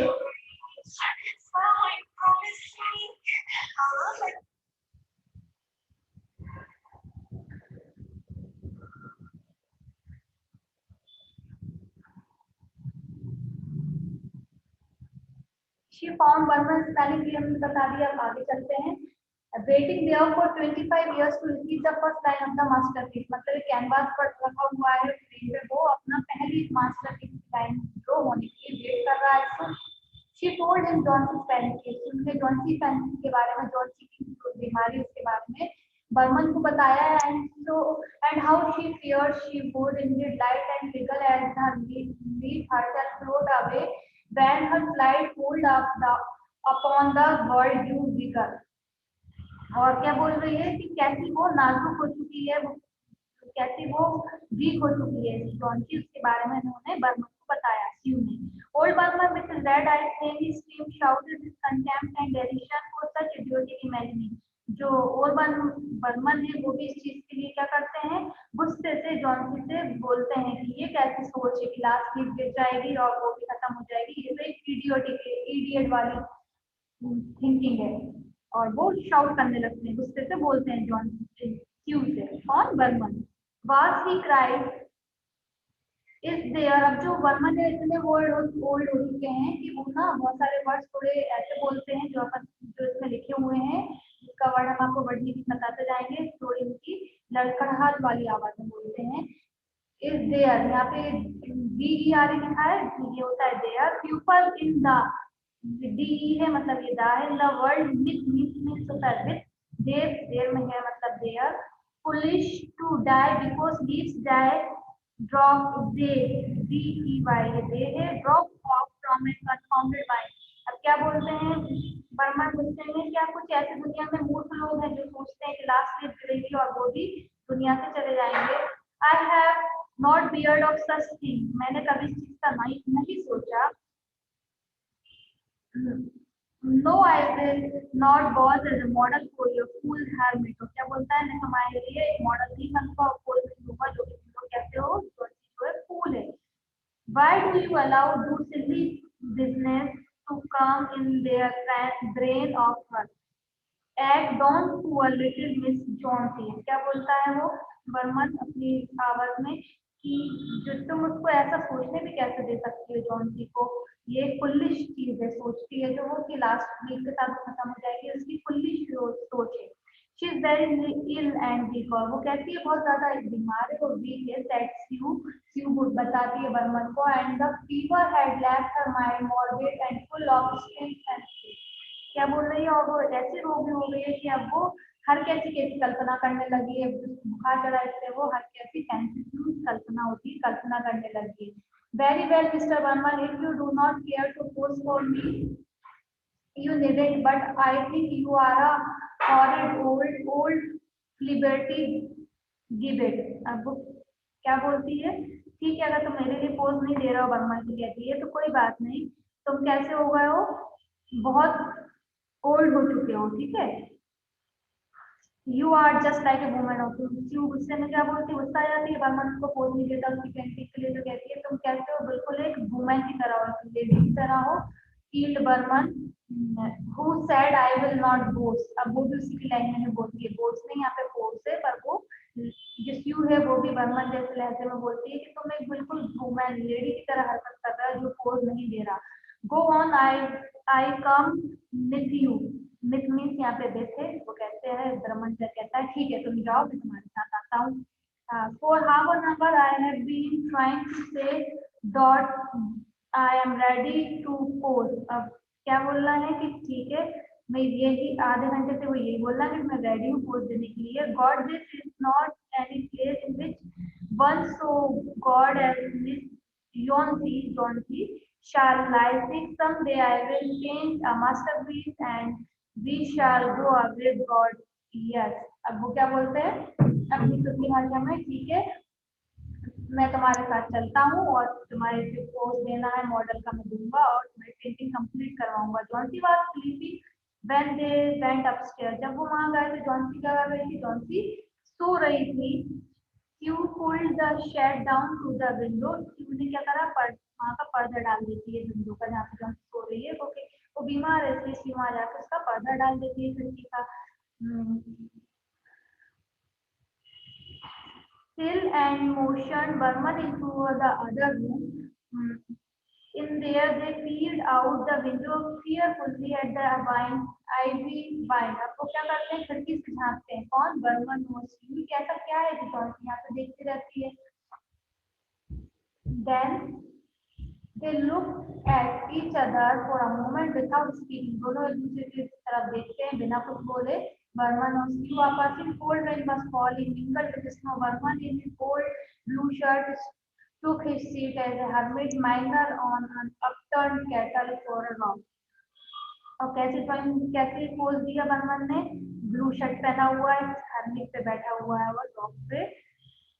She found Burman's spelling भी हमने बता दिया, आगे चलते हैं। Waiting there for 25 years to receive the first line of the masterpiece, मतलब canvas पर रखा हुआ है फ्रेम पे, वो अपना पहली मास्टरपीस की लाइन ड्रॉ होने के लिए वेट कर रहा है। तो She told him Johnson's family case, उनके जॉन्सी फैमिली के बारे में, जॉन्सी की बीमारी उसके बारे में बर्मन को बताया, and how she feared she would indeed light and wriggle as her leaf herself float away when her flight pulled upon the world due vigor। और क्या बोल रही है कि कैसी वो नाजुक हो चुकी है, कैसी वो वीक हो चुकी है जॉन्सी, उसके बारे में उन्होंने बर्मन को बताया स्यू ने। Old Behrman with his red eyes plainly screamed shouted his contempt and derision for such idiotic imagining. जो ओल्ड बर्मन है वो भी इस चीज के लिए क्या करते हैं, गुस्से से जॉन्सी से बोलते हैं कि ये कैसी सोच है कि लास्ट लीफ गिर जाएगी और वो भी खत्म हो जाएगी, ये तो एक इडियट वाली थिंकिंग है। और वो शाउट करने लगते हैं, गुस्से से बोलते हैं जॉन क्यू से, कौन, बर्मन। वास ही क्राइड इज देयर। अब जो बर्मन है इतने ओल्ड हो चुके हैं कि वो ना बहुत सारे वर्ड्स थोड़े ऐसे बोलते हैं जो इसमें लिखे हुए हैं, जिसका वर्ड हम आपको वर्ड नहीं बताते जाएंगे, थोड़ी उनकी लड़खड़ाहट वाली आवाज में बोलते हैं। इज देयर, यहाँ पे डी आर लिखा है, ये होता है there. People in the, D है मतलब ये दा है, द वर्ल्ड मिथ मीन्स होता है विथ, देर में है मतलब there. Foolish to die because leaves die, drop dey D E Y, dey है, drop off from and confounded by. अब क्या बोलते हैं बर्मन, पूछते हैं क्या कुछ ऐसे दुनिया में मूर्ख लोग हैं जो सोचते हैं कि लास्ट लीव गिरेगी और वो भी दुनिया से चले जाएंगे। I have not heard of such thing, मैंने कभी इस चीज का नहीं सोचा। No I will not pose as a model for your fool helmet. तो क्या बोलता है, मैं हमारे लिए एक मॉडल नहीं बनूंगा, फूल बनूंगा, जो कि तुम लोग कहते हो जो है फूल है। Why do you allow do silly business to come in their brain of her at don't poor little miss Johnsy. क्या बोलता है वो बर्मन अपनी आवाज में कि जो तुम उसको ऐसा सोचने भी कैसे दे सकती हो जॉन्सी को, ये फुल्लिश चीज है, सोचती है जो वो कि लास्ट वीक के साथ खत्म हो जाएगी, उसकी फुल्लिश सोच है। She is very ill and weak, और वो कहती है बहुत ज्यादा बीमार है और वीक है। दैट स्यू बताती है बर्मन को, and the fever had left her mind morbid and full of strength and speed. क्या बोल रही है, और वो ऐसी रोगी हो गई है कि अब वो हर कैसी कैसी कल्पना करने लगी है, बुखार चढ़ा इससे वो हर कैसी कल्पना होती है, कल्पना करने लगी है। Very well, Mr. Verma, if you do not care to post for me, you needn't, but I think you are a horrid old liberty gibbet। अब क्या बोलती है, ठीक है अगर तुम मेरे लिए पोज नहीं दे रहे हो, वर्मा की कहती है, तो कोई बात नहीं, तुम कैसे हो गए हो, बहुत ओल्ड हो चुके हो, ठीक है। You are just like a woman of you, गुस्से में क्या बोलती है, गुस्सा आ जाती है, बर्मन को पोज नहीं देता उसकी पेंटिंग के लिए, तो कहती है तुम कैसे हो, बिल्कुल एक वुमन की तरह हो, लेडी की तरह हो। कील्ड Behrman who said I will not boast. अब वो भी उसी की लैंग्वेज में बोलती है, बोस्ट नहीं यहाँ पे फोर्स है, पर वो जिस यू है वो भी बर्मन जैसे लहजे में बोलती है कि तुम एक बिल्कुल वुमन लेडी की तरह हरकत कर रहा है जो पोज नहीं दे रहा। Go on, I come with you, myth means यहाँ पे देखे, वो कहते हैं ब्रह्मन से कहता है ठीक है तुम जाओ, मैं तुम्हारे साथ आता हूँ। For half an hour I have been trying to say dot I am ready to pose. अब क्या बोलना है कि ठीक है, मैं यही आधे घंटे से वो यही बोल रहा है कि मैं रेडी हूँ पोज देने के लिए। God this is not any place in which Once so God as Miss Yonsi shall lie sick someday. I will change a masterpiece and we shall go up with God. Yes. अब वो क्या बोलते हैं अपनी तुर्की भाषा में, ठीक है मैं तुम्हारे साथ चलता हूँ और तुम्हारे जो पोज देना है मॉडल का मैं दूंगा और तुम्हारी पेंटिंग कंप्लीट करवाऊंगा। Johnsy was sleeping when they went upstairs. जब वो वहां गए थे जॉन्सी क्या कर रही थी, जॉन्सी सो रही थी। You pulled the shade down to the window. You ने क्या करा, वहां का पर्दा डाल देती है विंडो का जहाँ पे जॉन्सी सो रही है, क्योंकि वो बीमार है इसलिए वहां जाकर उसका पर्दा डाल देती है खिड़की का। Still and motion Burman into the other room. In there, they peered out the window fearfully at the ivy vine. अब वो क्या करते हैं, खिड़की से झांकते हैं। कौन, बर्मन मोस्टली। कैसा क्या है जो जॉन्सी यहाँ पे देखती रहती है। Then they looked at each other for a moment without speaking. दोनों एक दूसरे की तरफ देखते हैं बिना कुछ बोले। Burman was still passing. Cold rain was falling, mingled with snow. Burman in his old blue shirt took his seat as a hermit miner on an upturned kettle for a rock. और कैसे pose दिया बर्मन ने, blue shirt पहना हुआ है, hermit पे बैठा हुआ है और रॉक पे,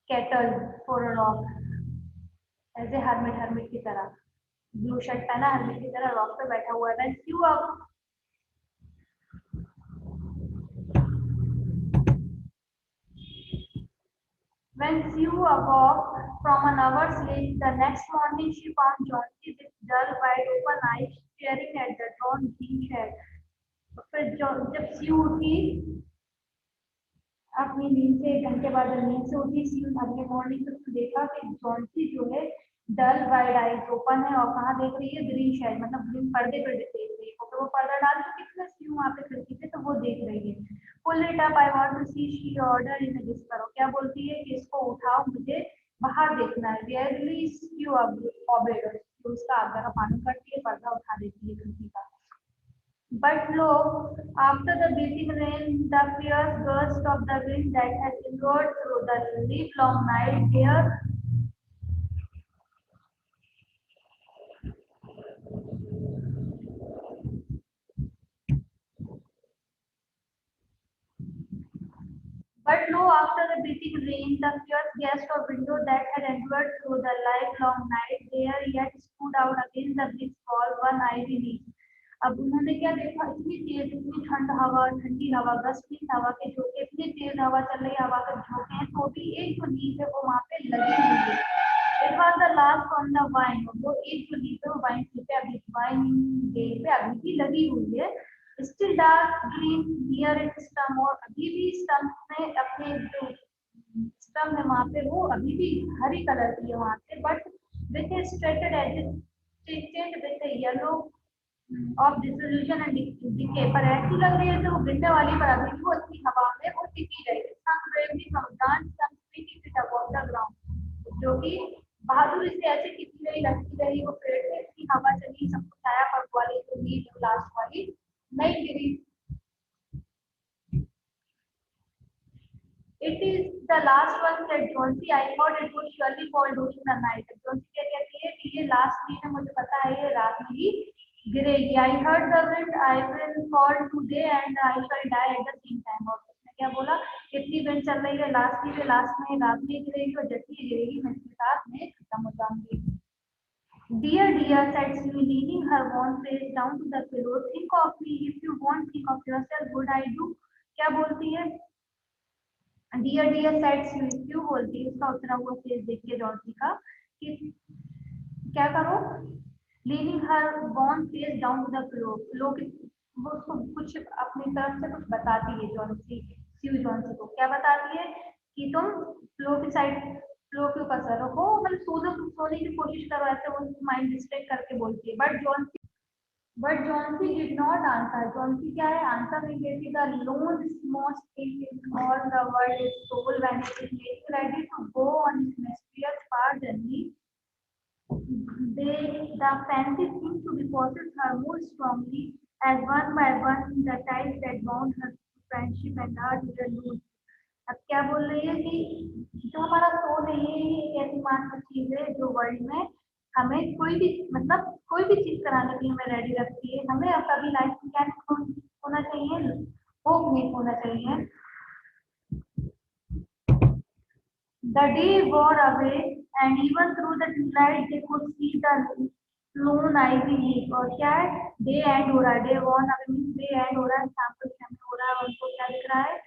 केटल फॉर अ रॉक, ऐसे हर्मिट की तरह ब्लू शर्ट पहना हर्मिट की तरह रॉक पे बैठा हुआ है। When Sue awoke from an hour's sleep the next morning, she found Jonesy with dull, wide-open eyes staring at the torn green shed. फिर जब Sue उठी अपनी नींद से, 1 घंटे बाद नींद से उठी Sue अगले मॉर्निंग, तो उसने देखा कि जॉन्सी जो है डल वाइड आईज ओपन है और कहाँ देख रही है, ग्रीन शेड, मतलब ग्रीन पर्दे पर देख रही है। तो वो पर्दा डाल चुकी थी Sue वहाँ पे खिड़की पे, तो वो देख रही है। Pull it up, I want to see, she order in a whisper. क्या बोलती है कि इसको उठाओ, मुझे बाहर देखना है। रियरली Sue obeyed, उसका आज्ञा का पालन करती है, पर्दा उठा देती है खिड़की का। But lo, after the beating rain, the fierce gust of the wind that has endured through the livelong night, there But lo, after the beating rain, the fierce gust of window that had endured through the livelong night, there yet stood out against the brick wall one ivy leaf. अब उन्होंने क्या देखा, इतनी तेज, इतनी ठंडी हवा, gusting हवा के झोंके, इतनी तेज हवा चल रही, हवा के झोंके हैं, तो भी एक जो लीफ है वो वहां पे लगी हुई है। It was the last on the wine. वो एक जो लीफ है वो वाइन पे अभी, वाइन गेट पे अभी भी लगी हुई है। Still dark green near it stem, और अभी भी स्टम्प में, अपने जो स्टम है वहां पे वो अभी भी हरी कलर की है वहां पे, but with a striated edges tinted with a yellow of dissolution and decay. पर ऐसी लग रही है जो गिरने वाली, पर अभी भी वो अच्छी हवा में वो टिकी रही है। Some bravely from dance some speaking with about the ground, जो कि बहादुरी से ऐसे टिकी रही, लगती रही वो पेड़ पे, इतनी हवा चली, सबको छाया पर वाली जो नीड लास्ट वाली नहीं गिरी। It is the last one said Jonesy. I thought it would surely fall during the night. Jonesy क्या कहती है कि ये लास्ट नीड है, मुझे पता है ये रात में ही गिरेगी। I heard the wind. I will fall today and I shall die at the same time. और उसने क्या बोला, इतनी विंड चल रही है, लास्ट नीड है, लास्ट में रात में गिरेगी और जैसे ही गिरेगी मैं इसके साथ में खत्म हो जाऊंगी। Dear, dear, said Sue, leaning her worn face down to the pillow. Think of me if you won't think of yourself. Would I do? क्या बोलती है, डियर डियर सेड Sue, क्यों बोलती है, उसका उतरा हुआ फेस देखिए जॉन्सी का, कि क्या करो, leaning her born face down to the pillow. लोग वो उसको कुछ अपनी तरफ से कुछ बताती है जॉन्सी, Sue जॉन्सी को क्या बताती है कि तुम फ्लो की साइड, फ्लो के ऊपर सर रखो, मतलब सोने की कोशिश करो, ऐसे वो माइंड डिस्ट्रैक्ट करके बोलती है। But Jonesy did not answer. Jonesy क्या है, आंसर नहीं देती। The lone most thing in all the world is soul when it is made ready to go on its mysterious far journey. The fancy seemed to deposit her more strongly as one by one the ties that bound her to friendship and her to the loose. अब क्या बोल रही है कि जो हमारा soul है ये एक ऐसी मात्र चीज है जो वर्ल्ड में हमें कोई भी मतलब कोई भी चीज कराने के लिए हमें रेडी रखती है। हमें अब कभी लाइफ में क्या नहीं होना चाहिए, होप नहीं होना चाहिए। The day wore away, and even through the twilight they could see the lone ivy leaf। और क्या है, डे एंड हो रहा है, day worn away means day end हो रहा है, शाम को शाम हो रहा है, और उनको क्या दिख रहा है,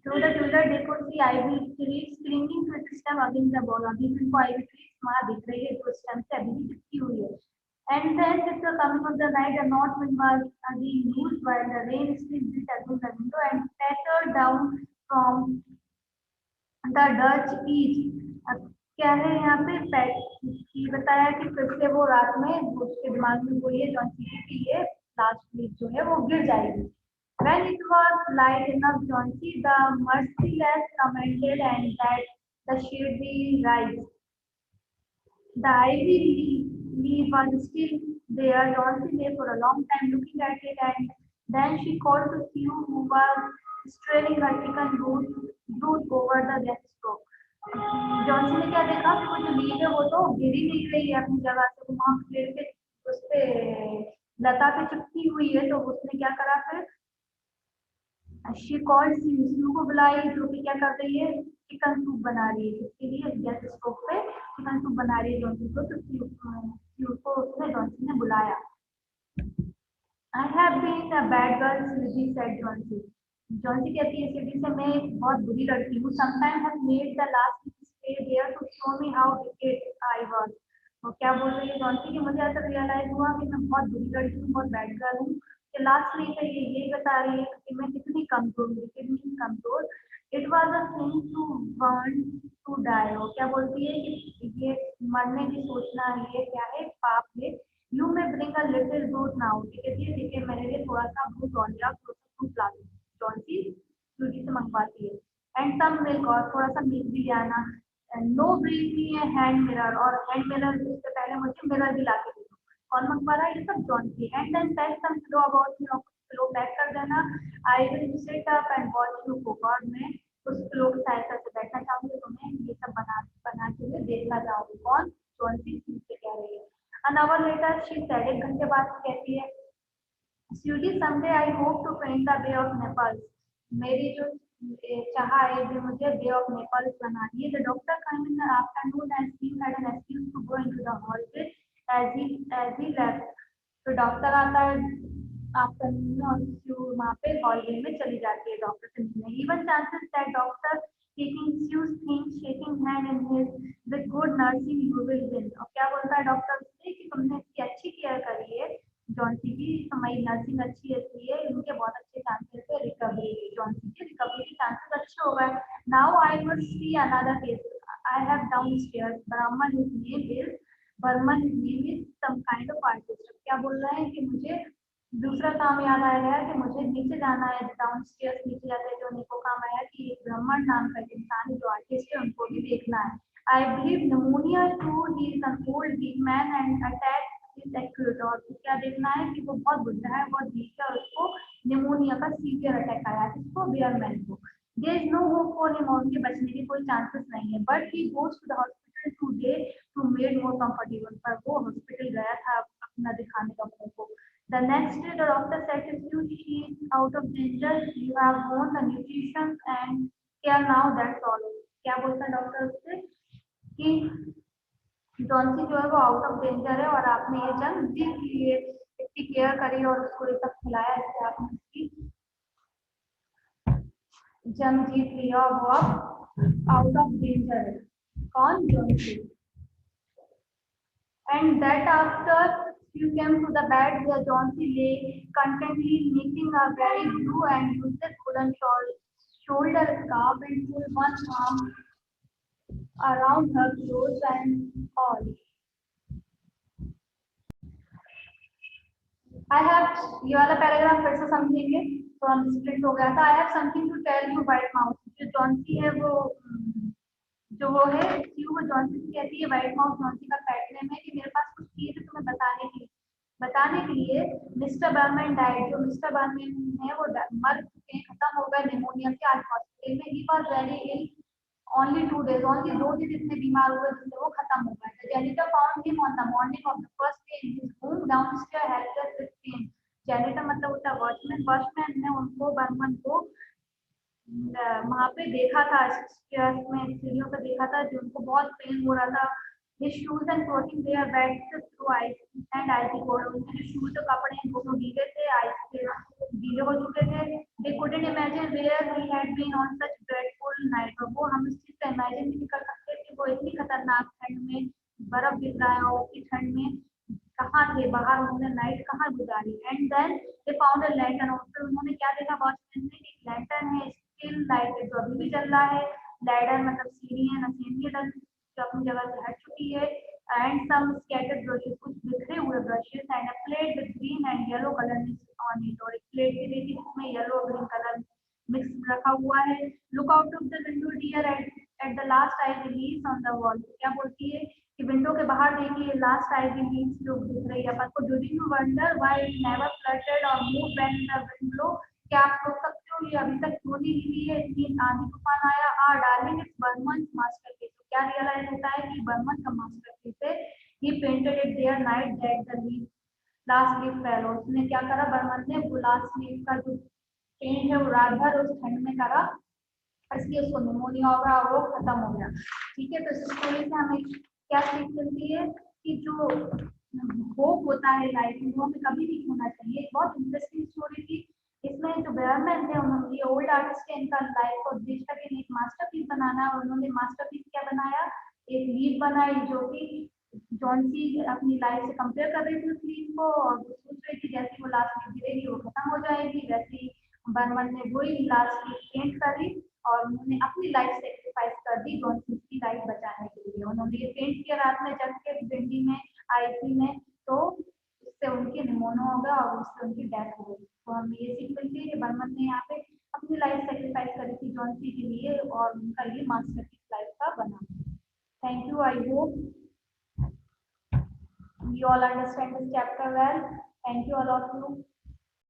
थ्रू द ट्यूलर they could see ivy trees clinging to its stem against the wall. अभी भी उनको आईवी ट्रीज वहां दिख रही है जो स्टेम से अभी भी चिपकी हुई है। And then with the coming of the night, the north wind was again used while the rain still beat against the window and pattered down from the Dutch east. अब क्या है यहाँ पे ये बताया कि फिर से वो रात में उसके दिमाग में वो ये जॉन सी की ये लास्ट वीक जो है वो गिर जाएगी। When it was light enough, John C. the merciless commented and that the shade be rise. The ivy leaf was still there. John C. lay for a long time looking at it, and then she called to Sue, who was straining her chicken brood over the deathstroke. Johnsy ने क्या देखा कि वो जो leaf है वो तो गिर ही नहीं रही है अपनी जगह से, वो वहां पेड़ पे उस पे लता पे चिपकी हुई है। तो उसने क्या करा फिर, शी कॉल्ड स्यू को बुलाई, जो कि क्या कर रही है, चिकन सूप बना रही है, जिसके लिए गैस स्टोव पे चिकन सूप बना रही है जॉनसी को। तो स्यू को उसने जॉनसी ने बुलाया। I have been a bad girl Sudie said Johnsy. Johnsy कहती है सिटी से मैं एक बहुत बुरी लड़की हूँ। Sometime have made the last stay there to show me how wicked I was. वो क्या बोल रही है जॉनसी कि मुझे ऐसा रियलाइज हुआ कि मैं बहुत बुरी लड़की हूँ, बहुत बैड गर्ल हूँ। कि लास्ट वीक है ये बता रही है कि मैं कितनी कमजोर हूँ, कितनी कमजोर। It was a thing to want to die. वो क्या बोलती है कि ये मरने की सोचना ये क्या है, पाप है। यू में ब्रिंग अ लिटिल दूध नाउ। ठीक है मेरे लिए थोड़ा सा दूध और या दूध ला दो। जॉनसी जूडी से मंगवाती है। एंड सम मिल्क, और थोड़ा सा मिल्क भी ले आना। नो ब्रिंग मी ए हैंड मिरर, और हैंड मिरर उससे पहले मुझे मिरर भी ला के दे दो। कौन मंगवा रहा है, ये सब Johnsy. And then pack some pillow about me, pillow pack कर देना। I will sit up and watch you cook, और मैं उस पिलो की सहायता से बैठना चाहूंगी, तुम्हें ये सब बनाते हुए देखना चाहूंगी। कौन, जॉनसी से कह रही है। An hour later, she said, एक घंटे बाद कहती है, Sweetie, someday I hope to paint the Bay of Naples। मेरी जो चाह है जो मुझे बे ऑफ नेपाल्स बनानी है। The doctor came in the afternoon and Steve had an excuse to go into the hallway as he left। तो doctor आता है आफ्टरनून में और स्यू वहाँ पे हॉलवे में चली जाती है डॉक्टर से मिलने। Even chances that doctor taking Sue's things, shaking hand in his with good nursing you will win। और क्या बोलता है डॉक्टर उससे कि तुमने इसकी अच्छी केयर करी है जॉनसी की, तुम्हारी नर्सिंग अच्छी रहती है, इनके बहुत अच्छे चांसेस है रिकवरी, जॉनसी की रिकवरी के चांसेस अच्छे हो गए। Now I must see another case. I have downstairs Behrman his name is, Behrman his name is some kind of artist. क्या बोल रहे हैं कि मुझे दूसरा काम याद आ गया कि मुझे नीचे जाना है, डाउन स्टेयर्स नीचे जाते हैं। जो उनको काम आया कि एक ब्राह्मण नाम का इंसान है जो आर्टिस्ट है, उनको भी देखना है। I believe pneumonia to he is an old weak man and attack acute. और क्या देखना है कि वो बहुत बुढ़ा है, बहुत वीक है, और उसको निमोनिया का सीवियर अटैक आया है, इसको बियरमैन को। There is no hope for him, उनके बचने की कोई चांसेस नहीं है। But he goes to the hospital today to made more comfortable. पर वो हॉस्पिटल गया था अपना दिखाने का मुंह को। The next day, the doctor said to you, she is out of danger. You have won the nutrition and care now. That's all। क्या बोलता है डॉक्टर उससे कि जॉनसी जो है वो आउट ऑफ डेंजर है, और आपने ये जंग जीत ली है, इसकी केयर करी और उसको ये सब खिलाया, इससे आपने इसकी जंग जीत लिया और वो अब आउट ऑफ डेंजर है। कौन, Johnsy. And that after you came to the bed where Johnsy lay contentedly knitting a very blue and useless woolen shoulder scarf and pulled one arm around her clothes and all। I have ये वाला paragraph फिर से समझेंगे, तो हम split हो गया था। I have something to tell you white mouth. जो जॉनसी है वो जो वो है क्यों वो जॉनसी से कहती है व्हाइट माउथ जॉनसी का पेट नेम है कि मेरे पास कुछ चीज है तुम्हें बताने के लिए। Mister Behrman died. जो मिस्टर बर्मन है वो मर चुके हैं, खत्म हो गए निमोनिया से, आज हॉस्पिटल में। He was very ill only 2 days, only 2 दिन इतने बीमार हुए जिससे वो खत्म हो गए थे। Janitor found him on the morning of the first day in his room downstairs helpless with pain. Janitor मतलब होता है वॉचमैन, वॉचमैन ने उनको बर्मन को वहां पे देखा था, स्टेयर्स में सीढ़ियों पे देखा था, जो उनको बहुत पेन हो रहा था। His shoes and clothing they are wet through ice and icy cold. उनके जो शूज और कपड़े हैं वो गीले थे, आइस से गीले हो चुके थे। They couldn't imagine where he had been on such dreadful night. और वो हम इस चीज का इमेजिन नहीं कर सकते कि वो इतनी खतरनाक ठंड में, बर्फ गिर रहा है और इतनी ठंड में कहाँ थे, बाहर उन्होंने नाइट कहाँ गुजारी। And then they found a lantern, और फिर उन्होंने क्या देखा वॉचमैन ने कि लैंटर्न है, स्टिल लाइट जो अभी भी चल रहा है। लैडर मतलब सीढ़ी है, नसीनी डन जो अपनी जगह से हट चुकी है। एंड सम स्कैटर्ड ब्रशेस, कुछ बिखरे हुए brushes, and a plate with green and yellow colour mix on it, और एक प्लेट दी गई थी जिसमें येलो और ग्रीन कलर मिक्स रखा हुआ है। Look out of the window dear, at the last ivy leaves on the wall, क्या बोलती है कि विंडो के बाहर देखिए लास्ट आई लीव्स जो दिख रही है अपन को। Do you wonder why it never fluttered और move when the wind blow, क्या आप सोच सकते हो ये अभी तक क्यों नहीं हिली है, इतनी आंधी तूफान आया। डार्लिंग इट्स बर्मन मास्टरपीस, तो क्या रियलाइज होता है कि बर्मन का मास्टरपीस है। He painted it there night that the leave last leaf fell, उसने क्या करा बर्मन ने, वो लास्ट लीफ का जो पेंट है वो रात भर उस ठंड में करा, इसलिए उसको निमोनिया होगा और वो खत्म हो गया। ठीक है, तो इस स्टोरी से हमें क्या सीख मिलती है कि जो होप होता है लाइफ में वो हमें कभी नहीं खोना चाहिए। बहुत इंटरेस्टिंग स्टोरी थी। इसमें जो बर्मन थे उन्होंने, ये ओल्ड आर्टिस्ट है, इनका लाइफ को दिशा के लिए एक मास्टरपीस बनाना, और उन्होंने मास्टरपीस क्या बनाया, एक लीफ बनाई जो कि जॉन्सी अपनी लाइफ से कंपेयर कर रही थी उस लीफ को, और वो सोच रही थी जैसे वो लास्ट में गिरेगी वो खत्म हो जाएगी, वैसे ही बर्मन ने वही लास्ट लीफ पेंट करी और उन्होंने अपनी लाइफ सेक्रीफाइस कर दी जॉनसन की लाइफ बचाने के लिए। उन्होंने ये पेंट किया रात में जग के भिंडी में, आईसी में, तो उससे उनकी निमोनिया हो गया और उससे उनकी डेथ हो गई। तो हमें ये सीख मिलती है कि बर्मन ने यहाँ पे अपनी लाइफ सेक्रीफाइस करी थी जॉनसी के लिए, और उनका ये मास्टरपीस लाइफ का बना। Thank you, I hope you all understand this chapter well. Thank you all of you.